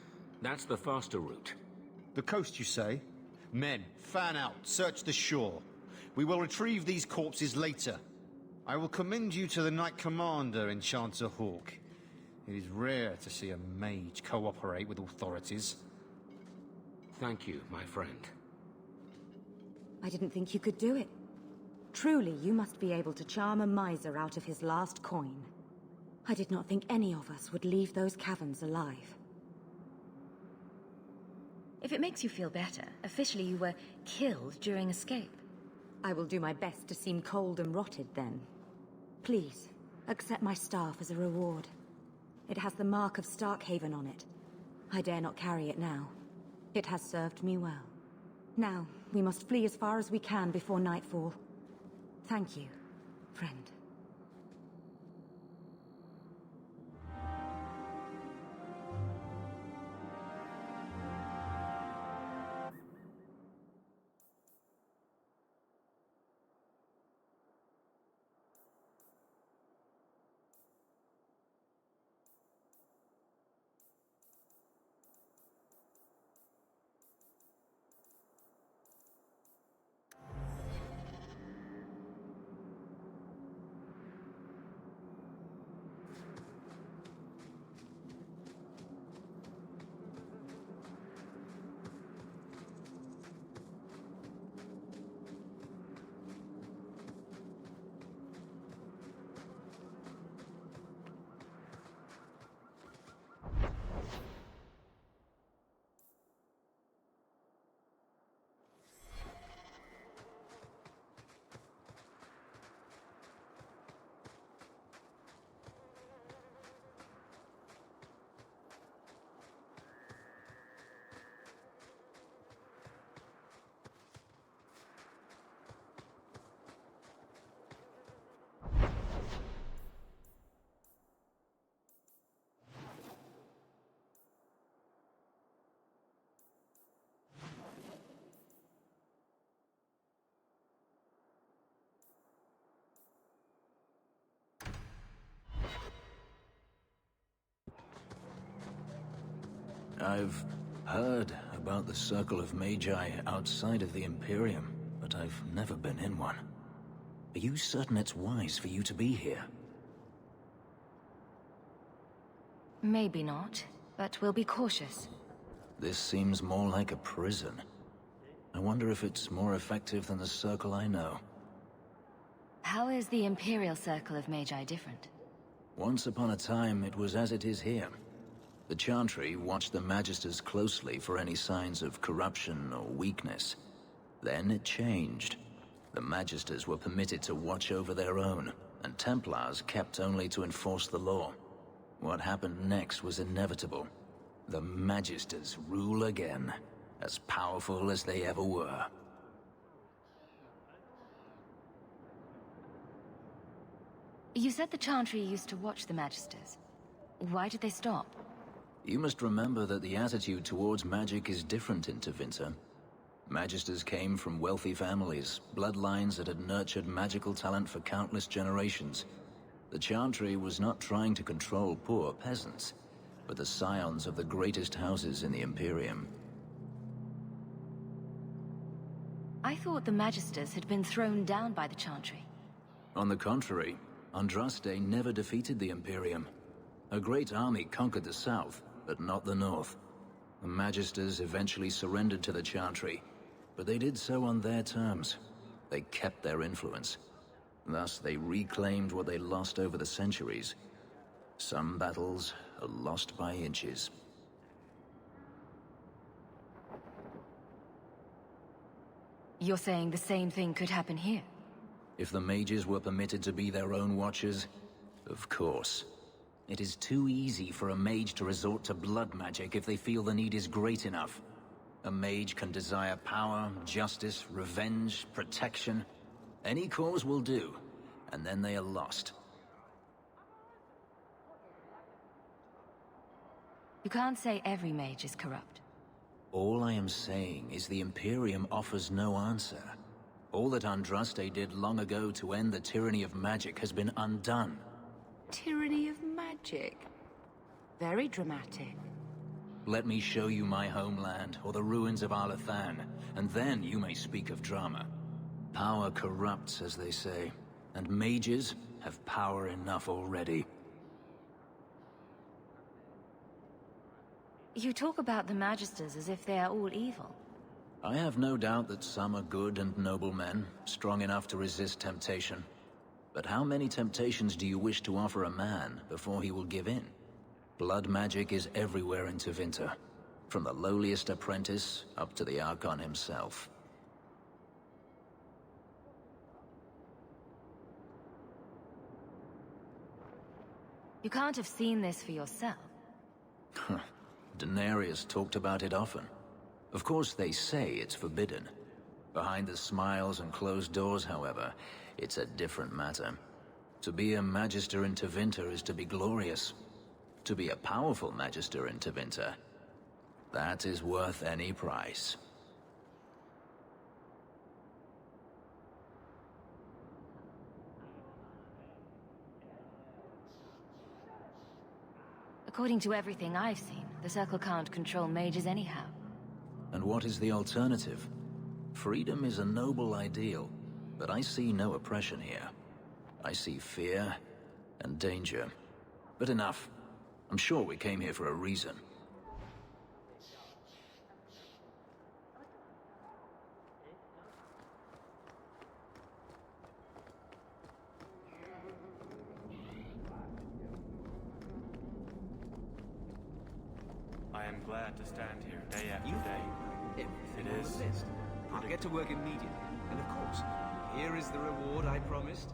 That's the faster route. The coast, you say? Men, fan out, search the shore. We will retrieve these corpses later. I will commend you to the Knight Commander, Enchanter Hawke. It is rare to see a mage cooperate with authorities. Thank you, my friend. I didn't think you could do it. Truly, you must be able to charm a miser out of his last coin. I did not think any of us would leave those caverns alive. If it makes you feel better, officially you were killed during escape. I will do my best to seem cold and rotted then. Please, accept my staff as a reward. It has the mark of Starkhaven on it. I dare not carry it now. It has served me well. Now, we must flee as far as we can before nightfall. Thank you, friend. I've heard about the Circle of Magi outside of the Imperium, but I've never been in one. Are you certain it's wise for you to be here? Maybe not, but we'll be cautious. This seems more like a prison. I wonder if it's more effective than the Circle I know. How is the Imperial Circle of Magi different? Once upon a time, it was as it is here. The Chantry watched the Magisters closely for any signs of corruption or weakness. Then it changed. The Magisters were permitted to watch over their own, and Templars kept only to enforce the law. What happened next was inevitable. The Magisters rule again, as powerful as they ever were. You said the Chantry used to watch the Magisters. Why did they stop? You must remember that the attitude towards magic is different in Tevinter. Magisters came from wealthy families, bloodlines that had nurtured magical talent for countless generations. The Chantry was not trying to control poor peasants, but the scions of the greatest houses in the Imperium. I thought the Magisters had been thrown down by the Chantry. On the contrary, Andraste never defeated the Imperium. A great army conquered the south, but not the north. The Magisters eventually surrendered to the Chantry, but they did so on their terms. They kept their influence. Thus, they reclaimed what they lost over the centuries. Some battles are lost by inches. You're saying the same thing could happen here? If the mages were permitted to be their own watchers, of course. It is too easy for a mage to resort to blood magic if they feel the need is great enough. A mage can desire power, justice, revenge, protection. Any cause will do, and then they are lost. You can't say every mage is corrupt. All I am saying is the Imperium offers no answer. All that Andraste did long ago to end the tyranny of magic has been undone. Tyranny of magic? Very dramatic. Let me show you my homeland, or the ruins of Arlathan, and then you may speak of drama. Power corrupts, as they say, and mages have power enough already. You talk about the Magisters as if they are all evil. I have no doubt that some are good and noble men, strong enough to resist temptation. But how many temptations do you wish to offer a man before he will give in? Blood magic is everywhere in Tevinter, from the lowliest apprentice up to the Archon himself. You can't have seen this for yourself. Daenerys talked about it often. Of course, they say it's forbidden. Behind the smiles and closed doors, however, it's a different matter. To be a Magister in Tevinter is to be glorious. To be a powerful Magister in Tevinter, that is worth any price. According to everything I've seen, the Circle can't control mages anyhow. And what is the alternative? Freedom is a noble ideal, but I see no oppression here. I see fear and danger. But enough. I'm sure we came here for a reason. I am glad to stand here day after day. It is. I'll get to work immediately. And of course, here is the reward I promised.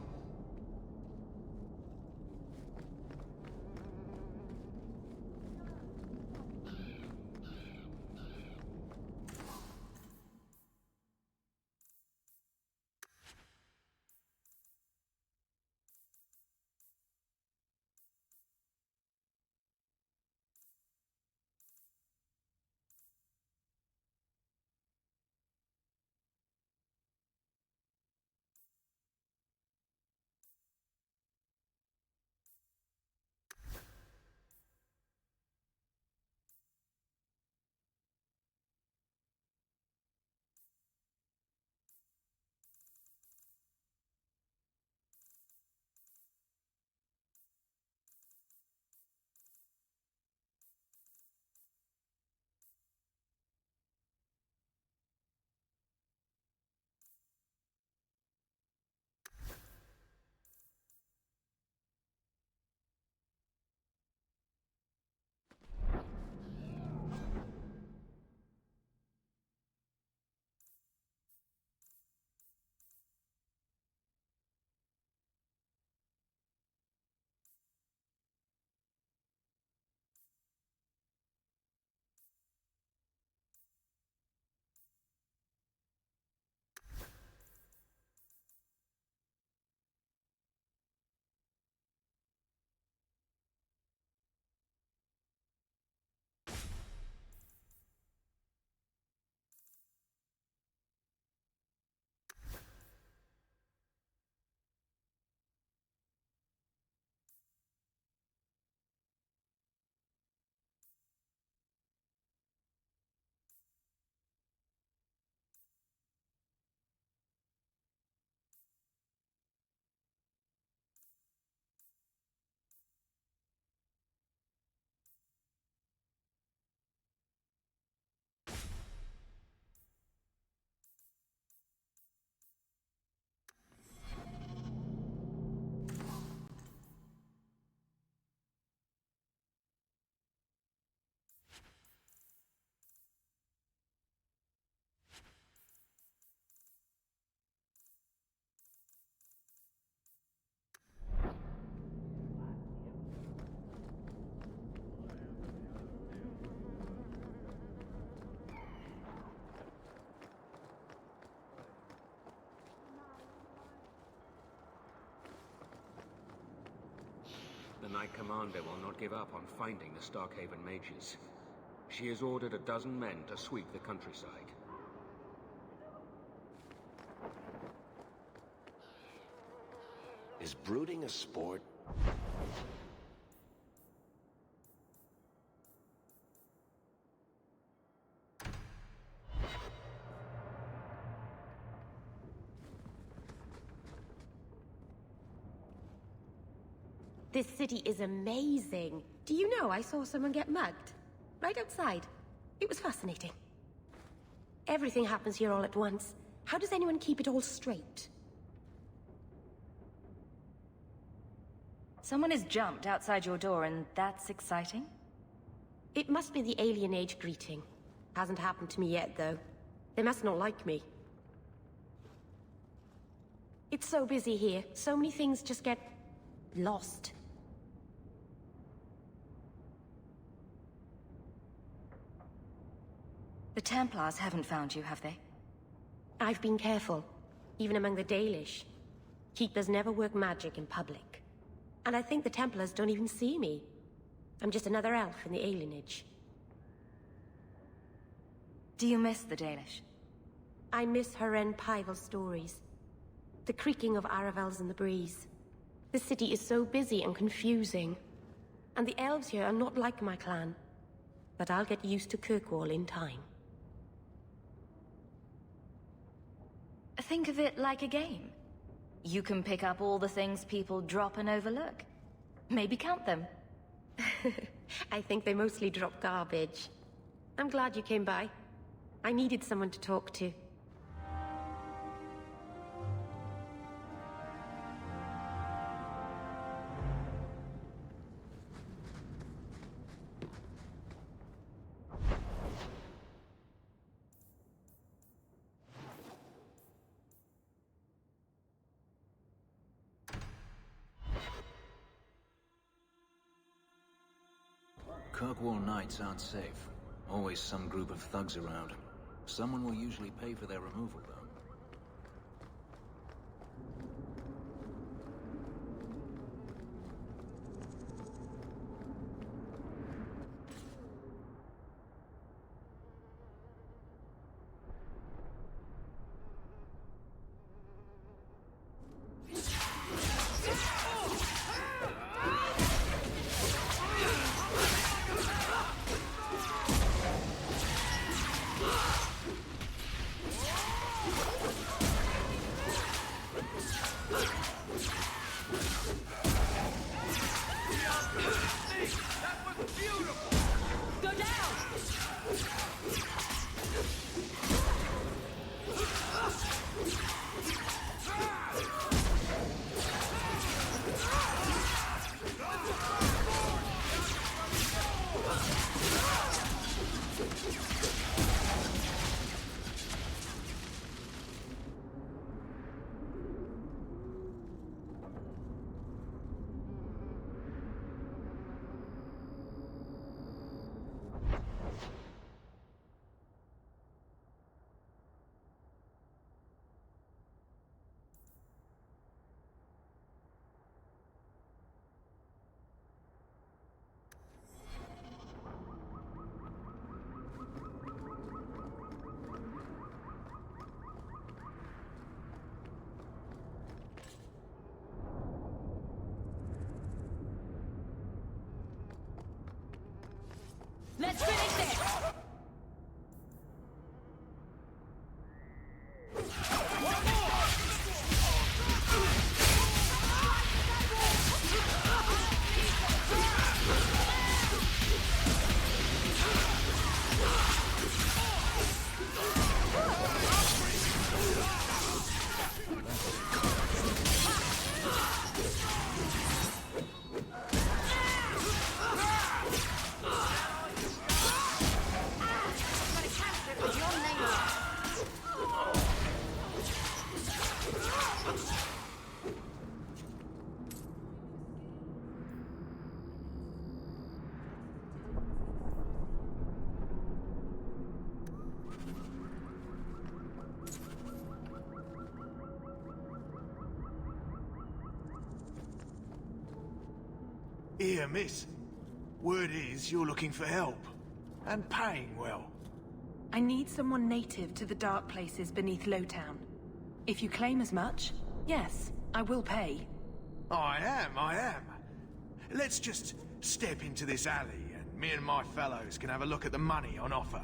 The Knight Commander will not give up on finding the Starkhaven mages. She has ordered 12 men to sweep the countryside. Is brooding a sport? This city is amazing. Do you know I saw someone get mugged? Right outside. It was fascinating. Everything happens here all at once. How does anyone keep it all straight? Someone has jumped outside your door, and that's exciting? It must be the alien age greeting. Hasn't happened to me yet, though. They must not like me. It's so busy here. So many things just get lost. The Templars haven't found you, have they? I've been careful, even among the Dalish. Keepers never work magic in public. And I think the Templars don't even see me. I'm just another elf in the alienage. Do you miss the Dalish? I miss Haren Pyval's stories. The creaking of Aravels in the breeze. The city is so busy and confusing. And the elves here are not like my clan. But I'll get used to Kirkwall in time. Think of it like a game. You can pick up all the things people drop and overlook. Maybe count them. I think they mostly drop garbage. I'm glad you came by. I needed someone to talk to. Kirkwall nights aren't safe. Always some group of thugs around. Someone will usually pay for their removal, though. Let's finish this! Here, miss. Word is you're looking for help. And paying well. I need someone native to the dark places beneath Lowtown. If you claim as much, yes, I will pay. I am. Let's just step into this alley and me and my fellows can have a look at the money on offer.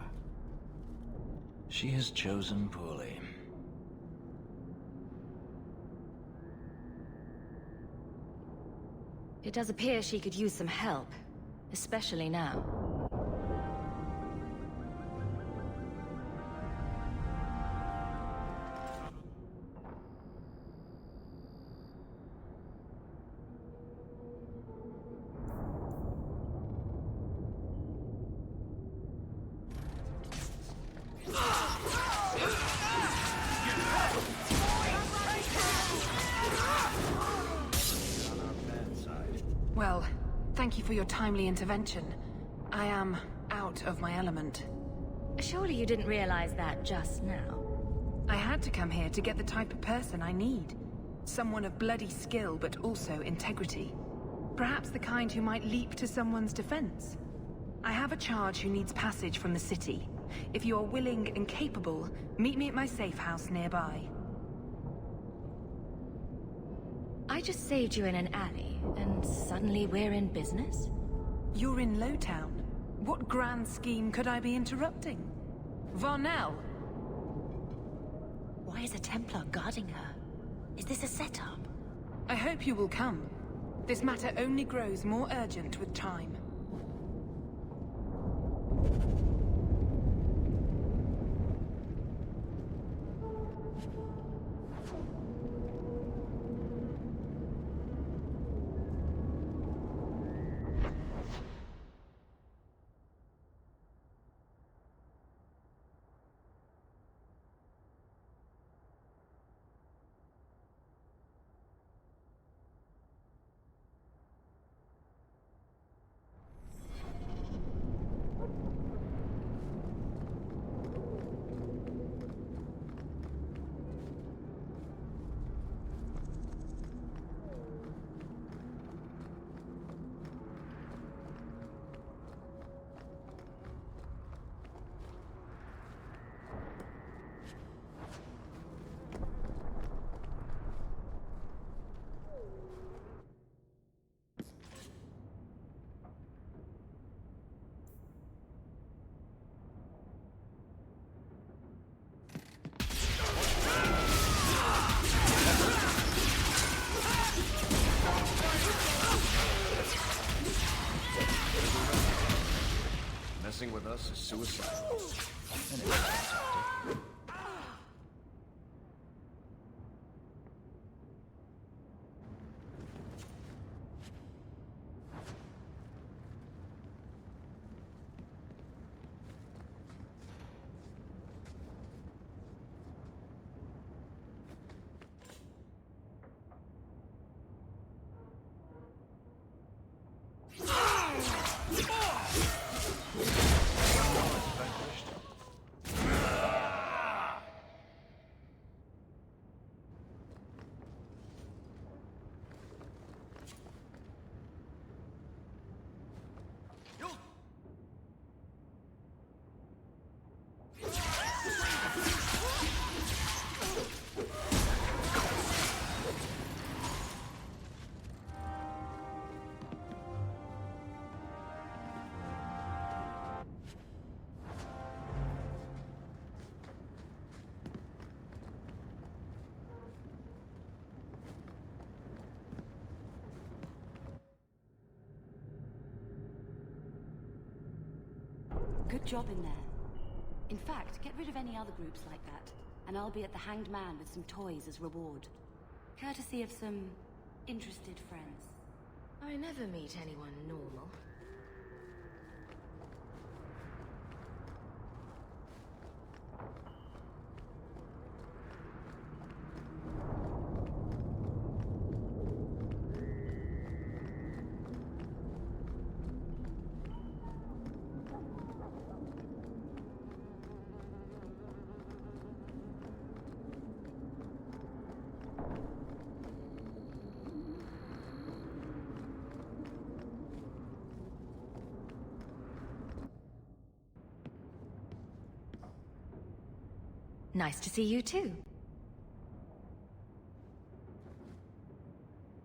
She has chosen poorly. It does appear she could use some help, especially now. Well, thank you for your timely intervention. I am out of my element. Surely you didn't realize that just now. I had to come here to get the type of person I need. Someone of bloody skill, but also integrity. Perhaps the kind who might leap to someone's defense. I have a charge who needs passage from the city. If you are willing and capable, meet me at my safe house nearby. I just saved you in an alley, and suddenly we're in business? You're in Lowtown. What grand scheme could I be interrupting? Varnell! Why is a Templar guarding her? Is this a setup? I hope you will come. This matter only grows more urgent with time. Messing with us is suicide. Good job in there. In fact, get rid of any other groups like that, and I'll be at the Hanged Man with some toys as reward. Courtesy of some interested friends. I never meet anyone normal. Nice to see you too.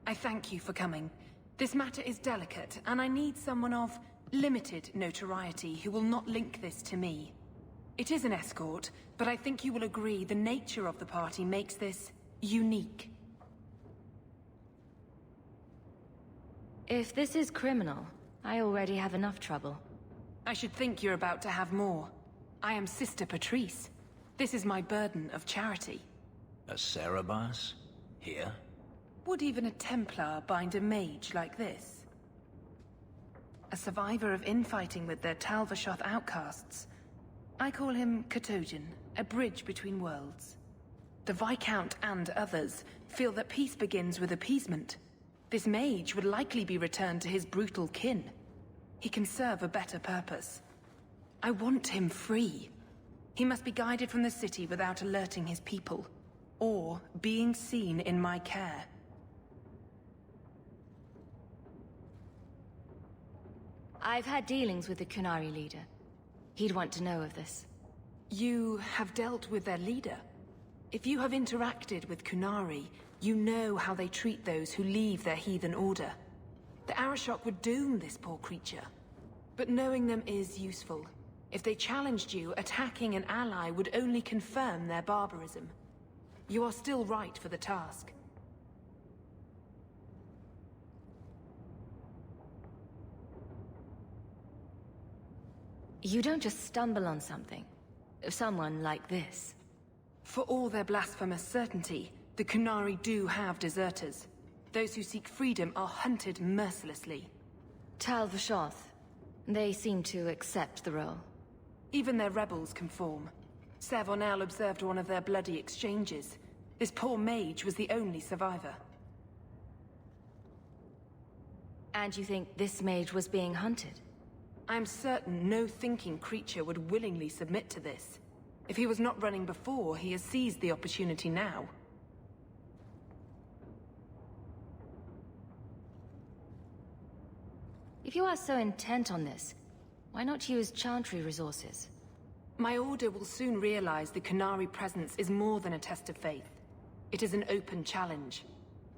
I thank you for coming. This matter is delicate, and I need someone of limited notoriety who will not link this to me. It is an escort, but I think you will agree the nature of the party makes this unique. If this is criminal, I already have enough trouble. I should think you're about to have more. I am Sister Patrice. This is my burden of charity. A Cerebas? Here? Would even a Templar bind a mage like this? A survivor of infighting with their Talvashoth outcasts. I call him Katojan, a bridge between worlds. The Viscount and others feel that peace begins with appeasement. This mage would likely be returned to his brutal kin. He can serve a better purpose. I want him free. He must be guided from the city without alerting his people, or being seen in my care. I've had dealings with the Kunari leader. He'd want to know of this. You have dealt with their leader? If you have interacted with Kunari, you know how they treat those who leave their heathen order. The Arashok would doom this poor creature. But knowing them is useful. If they challenged you, attacking an ally would only confirm their barbarism. You are still right for the task. You don't just stumble on something. Someone like this. For all their blasphemous certainty, the Kunari do have deserters. Those who seek freedom are hunted mercilessly. Talvashoth. They seem to accept the role. Even their rebels conform. Savonel observed one of their bloody exchanges. This poor mage was the only survivor. And you think this mage was being hunted? I'm certain no thinking creature would willingly submit to this. If he was not running before, he has seized the opportunity now. If you are so intent on this, why not use Chantry resources? My order will soon realize the Kunari presence is more than a test of faith. It is an open challenge.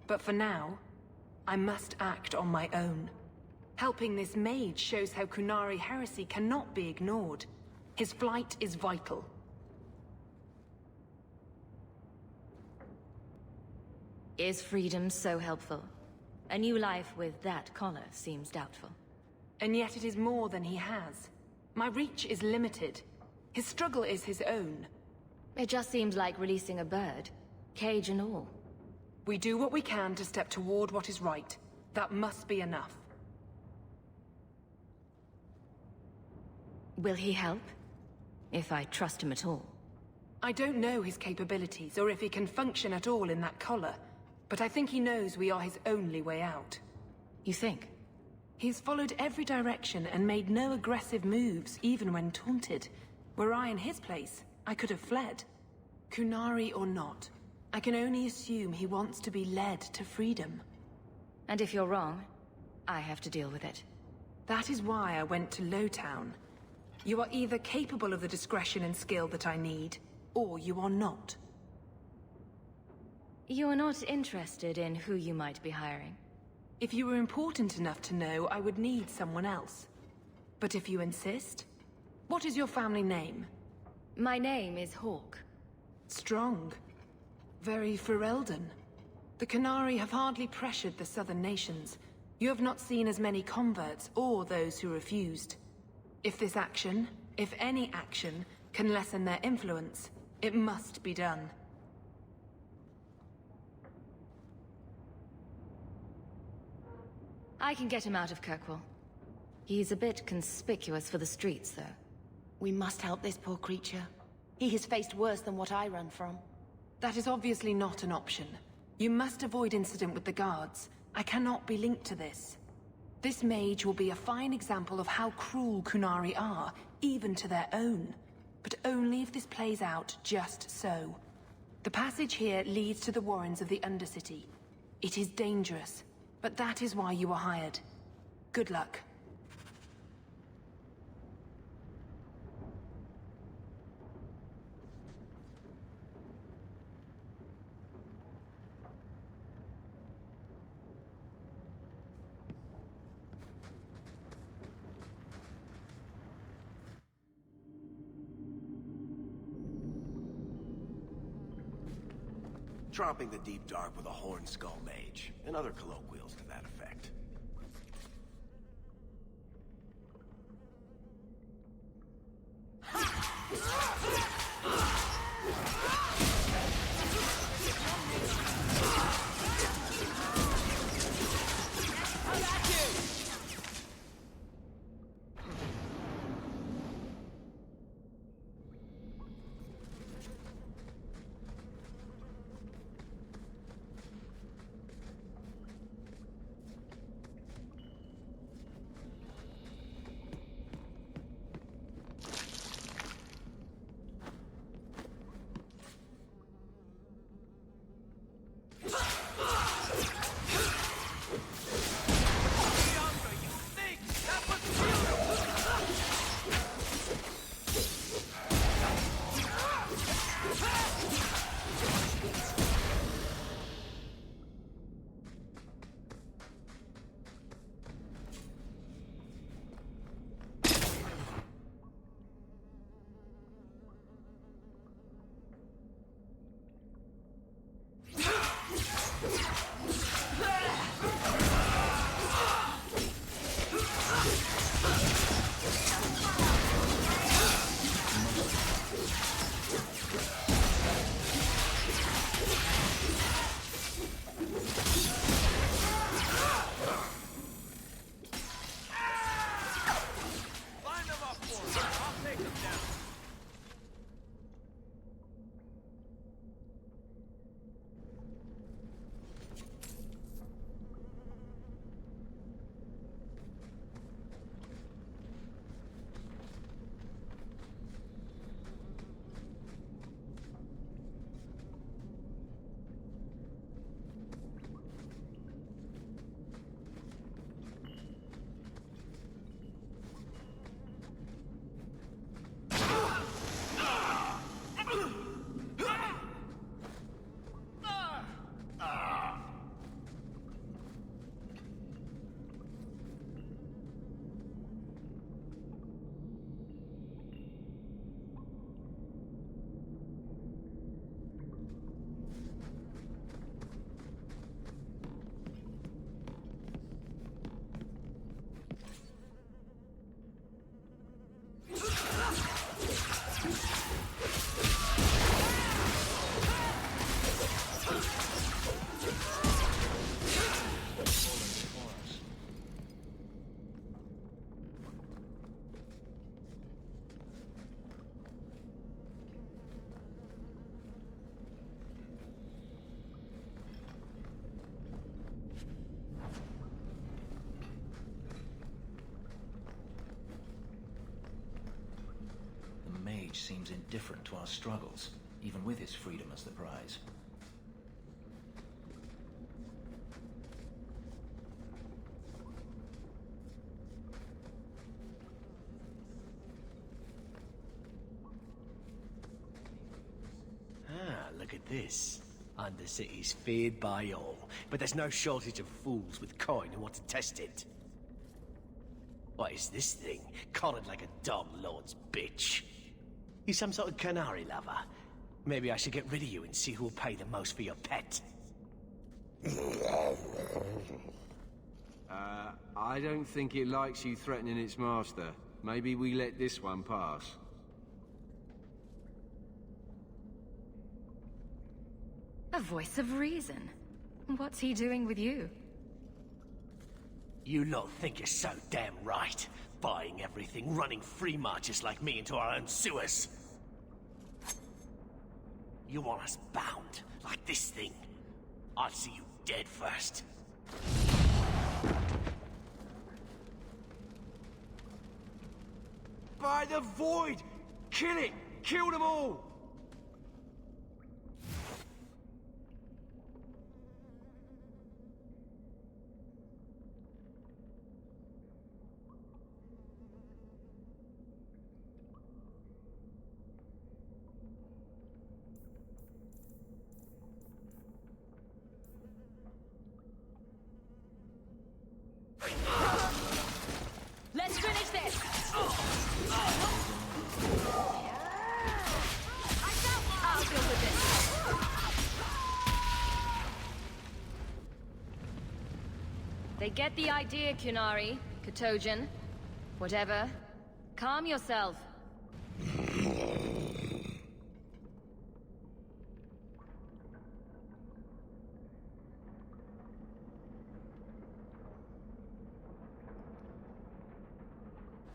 But for now, I must act on my own. Helping this mage shows how Kunari heresy cannot be ignored. His flight is vital. Is freedom so helpful? A new life with that collar seems doubtful. And yet it is more than he has. My reach is limited. His struggle is his own. It just seems like releasing a bird, cage and all. We do what we can to step toward what is right. That must be enough. Will he help? If I trust him at all. I don't know his capabilities, or if he can function at all in that collar. But I think he knows we are his only way out. You think? He's followed every direction and made no aggressive moves, even when taunted. Were I in his place, I could have fled. Kunari or not, I can only assume he wants to be led to freedom. And if you're wrong, I have to deal with it. That is why I went to Lowtown. You are either capable of the discretion and skill that I need, or you are not. You are not interested in who you might be hiring? If you were important enough to know, I would need someone else. But if you insist... What is your family name? My name is Hawke. Strong. Very Ferelden. The Kunari have hardly pressured the southern nations. You have not seen as many converts or those who refused. If this action, if any action, can lessen their influence, it must be done. I can get him out of Kirkwall. He's a bit conspicuous for the streets, though. We must help this poor creature. He has faced worse than what I run from. That is obviously not an option. You must avoid incident with the guards. I cannot be linked to this. This mage will be a fine example of how cruel Kunari are, even to their own. But only if this plays out just so. The passage here leads to the warrens of the Undercity. It is dangerous, but that is why you are hired. Good luck. Dropping the deep dark with a horn skull mage, and other colloquials to that effect. Seems indifferent to our struggles, even with his freedom as the prize. Ah, look at this. Undercity's feared by all, but there's no shortage of fools with coin who want to test it. What is this thing? Collared like a dumb lord's bitch. You some sort of canary lover? Maybe I should get rid of you and see who will pay the most for your pet. I don't think it likes you threatening its master. Maybe we let this one pass. A voice of reason. What's he doing with you? You lot think you're so damn right. Buying everything, running free marches like me into our own sewers. You want us bound, like this thing? I'll see you dead first. By the void! Kill it! Kill them all! Let's finish this! I'll deal with this. They get the idea, Kunari, Katojan. Whatever. Calm yourself.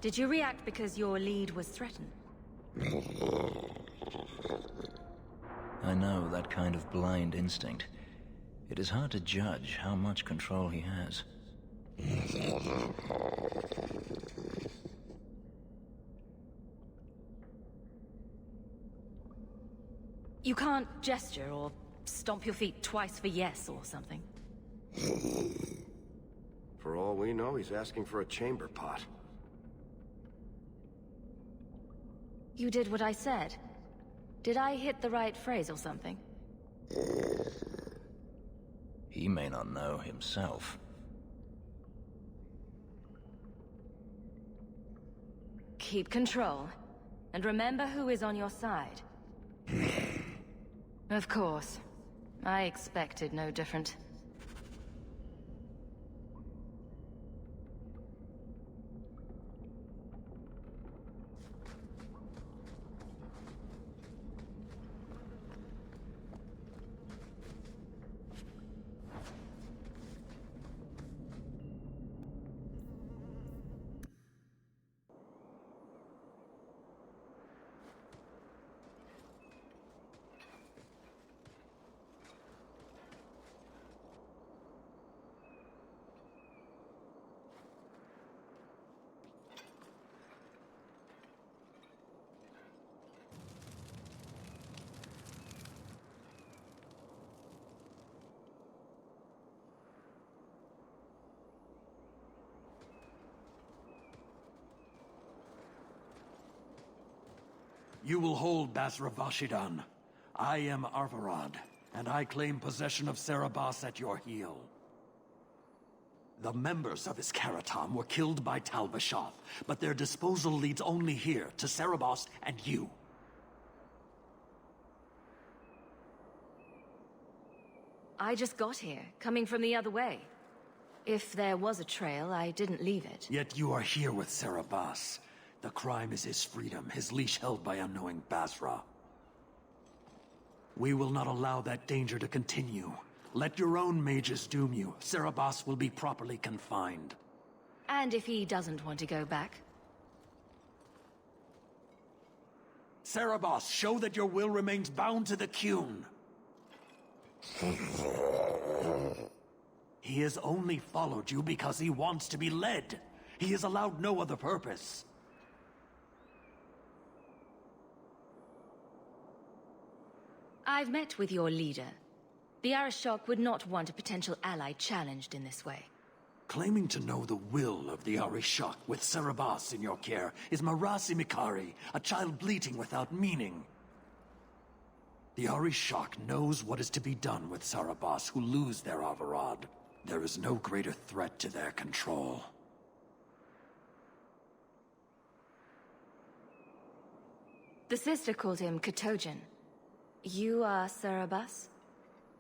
Did you react because your lead was threatened? I know that kind of blind instinct. It is hard to judge how much control he has. You can't gesture or stomp your feet twice for yes or something. For all we know, he's asking for a chamber pot. You did what I said. Did I hit the right phrase or something? He may not know himself. Keep control. And remember who is on your side. Of course. I expected no different. You will hold Basra Vashidan. I am Arvarad, and I claim possession of Serabas at your heel. The members of Iskaratam were killed by Tal Vashath, but their disposal leads only here, to Serabas and you. I just got here, coming from the other way. If there was a trail, I didn't leave it. Yet you are here with Serabas. The crime is his freedom, his leash held by unknowing Basra. We will not allow that danger to continue. Let your own mages doom you. Serabas will be properly confined. And if he doesn't want to go back? Serabas, show that your will remains bound to the Qun. He has only followed you because he wants to be led. He has allowed no other purpose. I've met with your leader. The Arishok would not want a potential ally challenged in this way. Claiming to know the will of the Arishok with Serabas in your care is Marasi Mikari, a child bleating without meaning. The Arishok knows what is to be done with Serabas who lose their Avarad. There is no greater threat to their control. The sister called him Katojan. You are Serabas?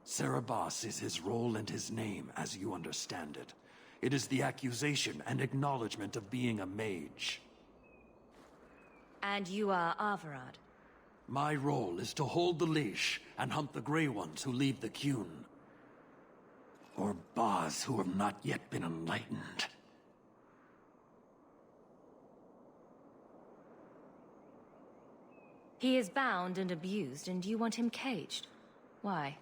Serabas is his role and his name, as you understand it. It is the accusation and acknowledgement of being a mage. And you are Avarad? My role is to hold the leash and hunt the Grey Ones who leave the Qun. Or Baz who have not yet been enlightened. He is bound and abused, and you want him caged. Why?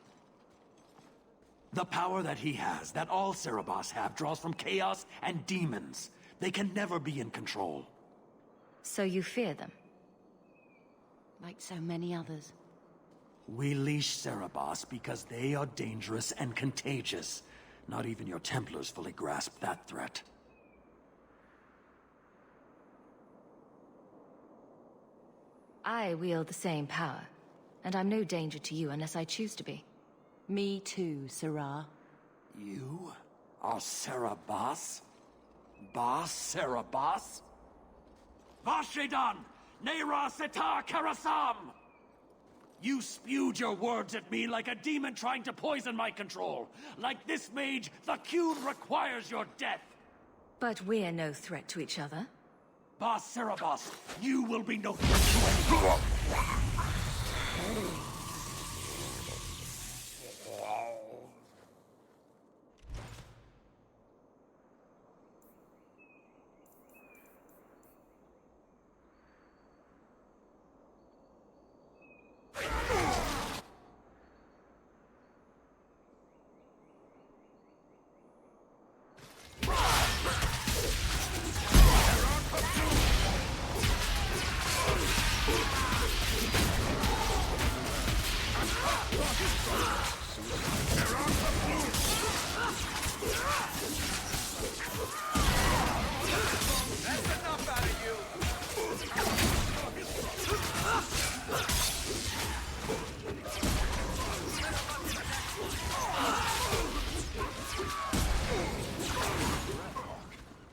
The power that he has, that all Serabas have, draws from chaos and demons. They can never be in control. So you fear them? Like so many others. We leash Serabas because they are dangerous and contagious. Not even your Templars fully grasp that threat. I wield the same power, and I'm no danger to you unless I choose to be. Me too, Sirah. You are Serabas? Bas Serabas? Vashidan! Nera Sitar Karasam! You spewed your words at me like a demon trying to poison my control. Like this mage, the Qun requires your death. But we're no threat to each other. Bas Serabas, you will be no threat to anyone.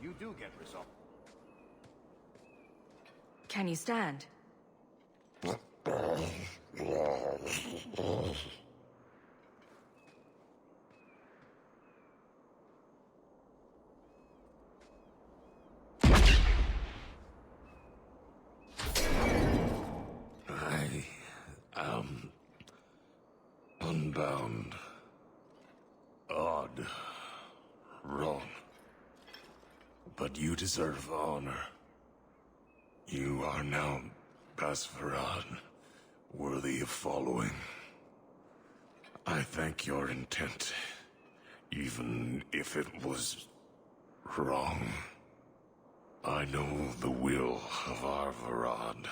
You do get results. Can you stand? I am unbound. Odd. Wrong. But you deserve honor. You are now Basfarad, worthy of following. I thank your intent, even if it was wrong. I know the will of Arvarad.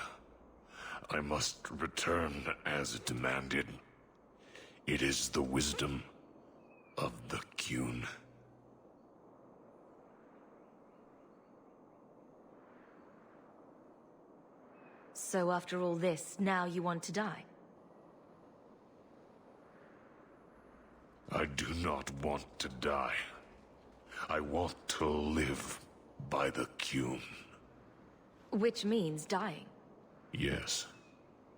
I must return as demanded. It is the wisdom of the Qun. So after all this, now you want to die? I do not want to die. I want to live by the Qun. Which means dying. Yes.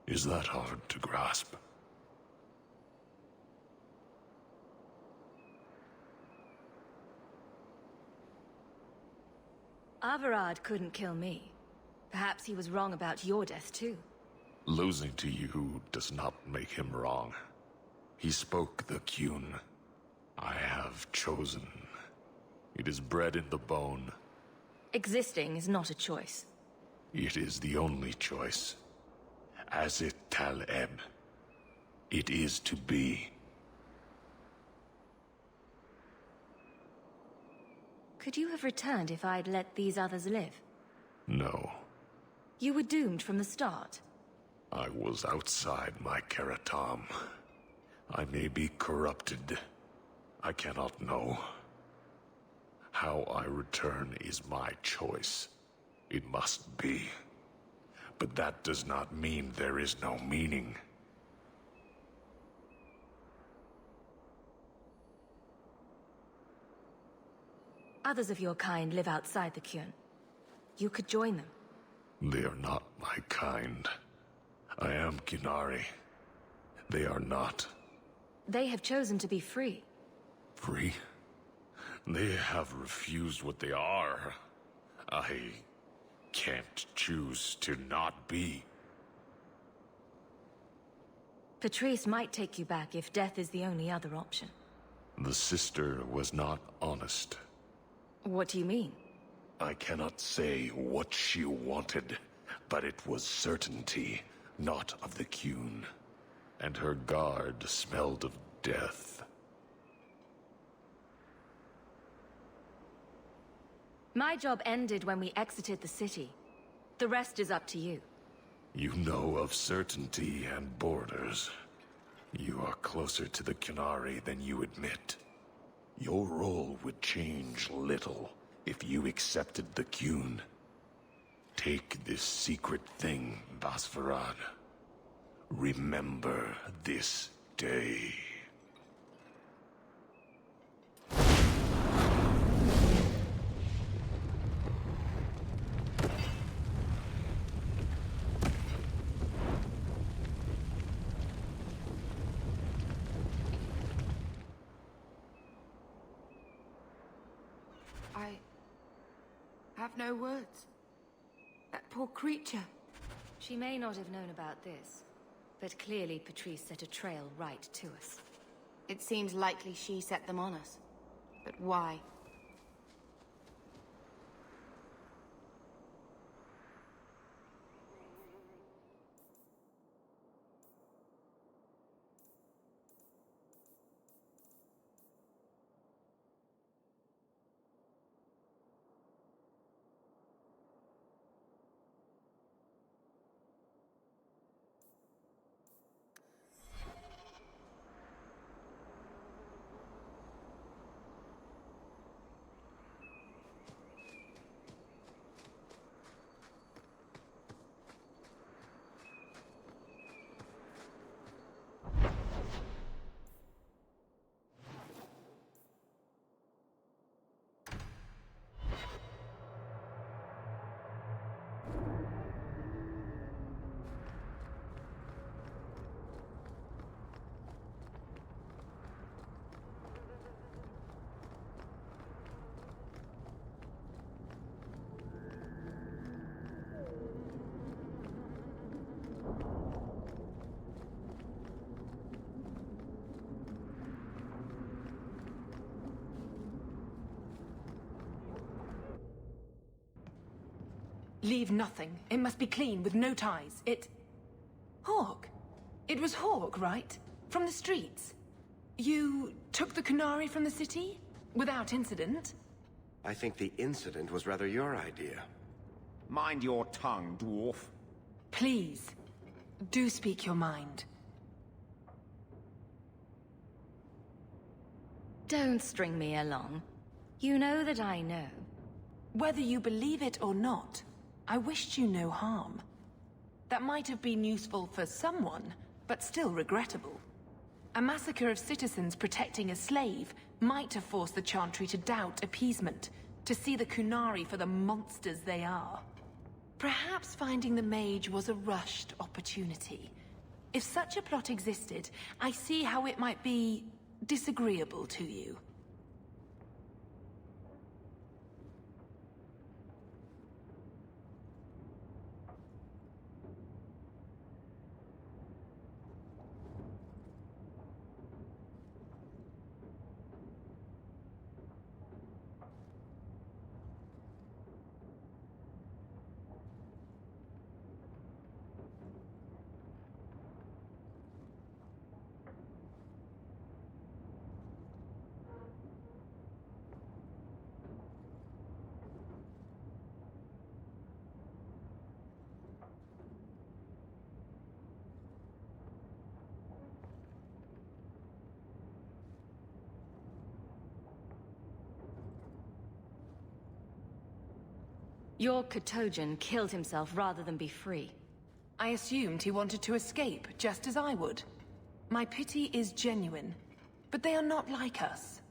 Is that hard to grasp? Avarad couldn't kill me. Perhaps he was wrong about your death too. Losing to you does not make him wrong. He spoke the Qun. I have chosen. It is bred in the bone. Existing is not a choice. It is the only choice. As it Taleb. It is to be. Could you have returned if I'd let these others live? No. You were doomed from the start. I was outside my Keratam. I may be corrupted. I cannot know. How I return is my choice. It must be. But that does not mean there is no meaning. Others of your kind live outside the Qun. You could join them. They are not my kind. I am Qunari. They are not. They have chosen to be free. Free? They have refused what they are. I can't choose to not be. Patrice might take you back if death is the only other option. The sister was not honest. What do you mean? I cannot say what she wanted, but it was certainty, not of the Qun. And her guard smelled of death. My job ended when we exited the city. The rest is up to you. You know of certainty and borders. You are closer to the Qunari than you admit. Your role would change little if you accepted the Qun. Take this secret thing, Basfarad. Remember this day. I have no words. That poor creature. She may not have known about this, but clearly Patrice set a trail right to us. It seems likely she set them on us. But why? Leave nothing. It must be clean, with no ties. Hawk. It was Hawk, right? From the streets. You took the Kunari from the city? Without incident? I think the incident was rather your idea. Mind your tongue, dwarf. Please, do speak your mind. Don't string me along. You know that I know. Whether you believe it or not, I wished you no harm. That might have been useful for someone, but still regrettable. A massacre of citizens protecting a slave might have forced the Chantry to doubt appeasement, to see the Kunari for the monsters they are. Perhaps finding the mage was a rushed opportunity. If such a plot existed, I see how it might be disagreeable to you. Your Katojan killed himself rather than be free. I assumed he wanted to escape, just as I would. My pity is genuine, but they are not like us.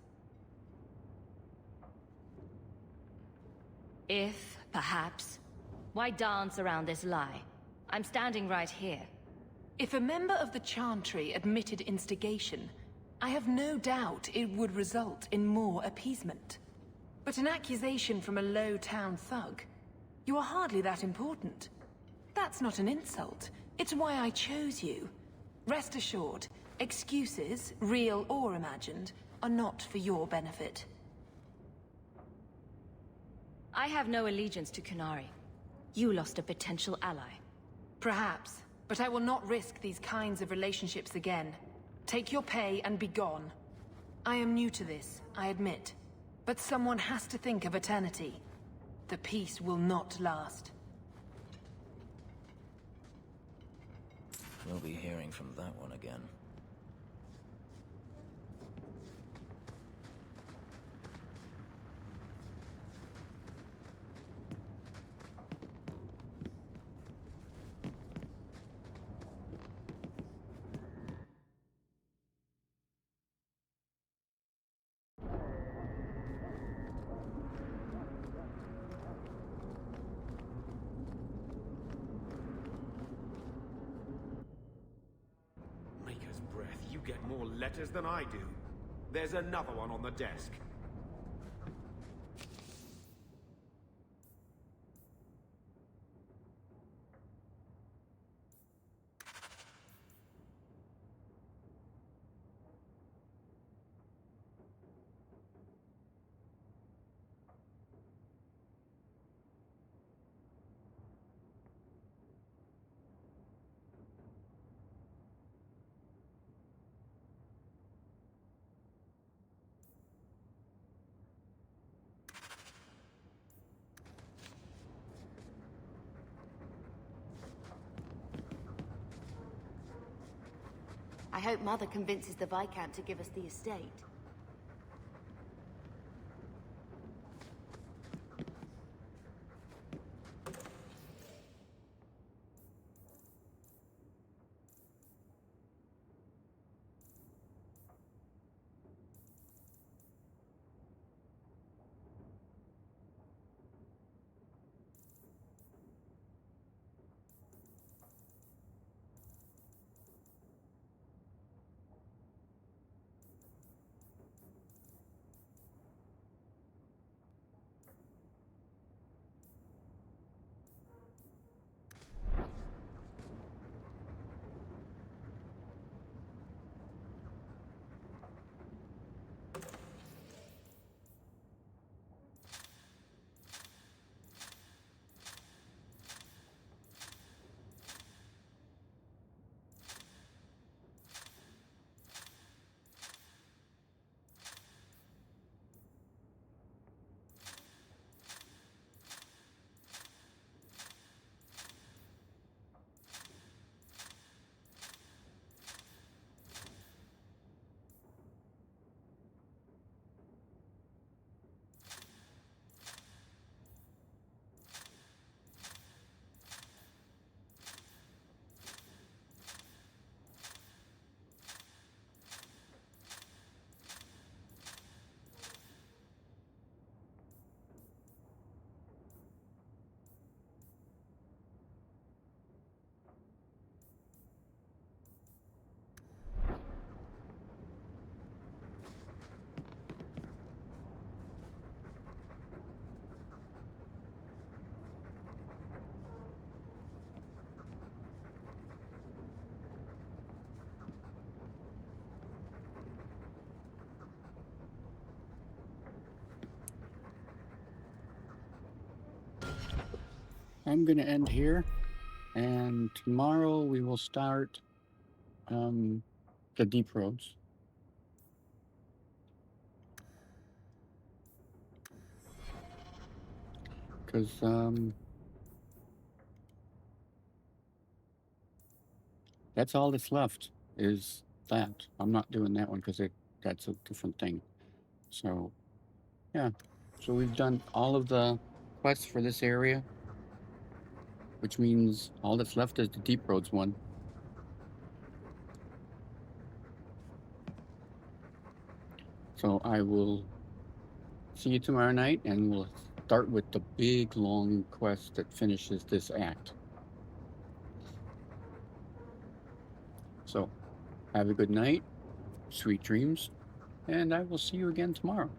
If, perhaps. Why dance around this lie? I'm standing right here. If a member of the Chantry admitted instigation, I have no doubt it would result in more appeasement. But an accusation from a low-town thug? You are hardly that important. That's not an insult. It's why I chose you. Rest assured, excuses, real or imagined, are not for your benefit. I have no allegiance to Kunari. You lost a potential ally. Perhaps, but I will not risk these kinds of relationships again. Take your pay and be gone. I am new to this, I admit. But someone has to think of eternity. The peace will not last. We'll be hearing from that one again. Maker's breath, you get more letters than I do. There's another one on the desk. I hope Mother convinces the Viscount to give us the estate. I'm going to end here. And tomorrow we will start the Deep Roads. Because that's all that's left is that. I'm not doing that one because that's a different thing. So, yeah. So we've done all of the quests for this area, which means all that's left is the Deep Roads one. So I will see you tomorrow night, and we'll start with the big, long quest that finishes this act. So, have a good night, sweet dreams, and I will see you again tomorrow.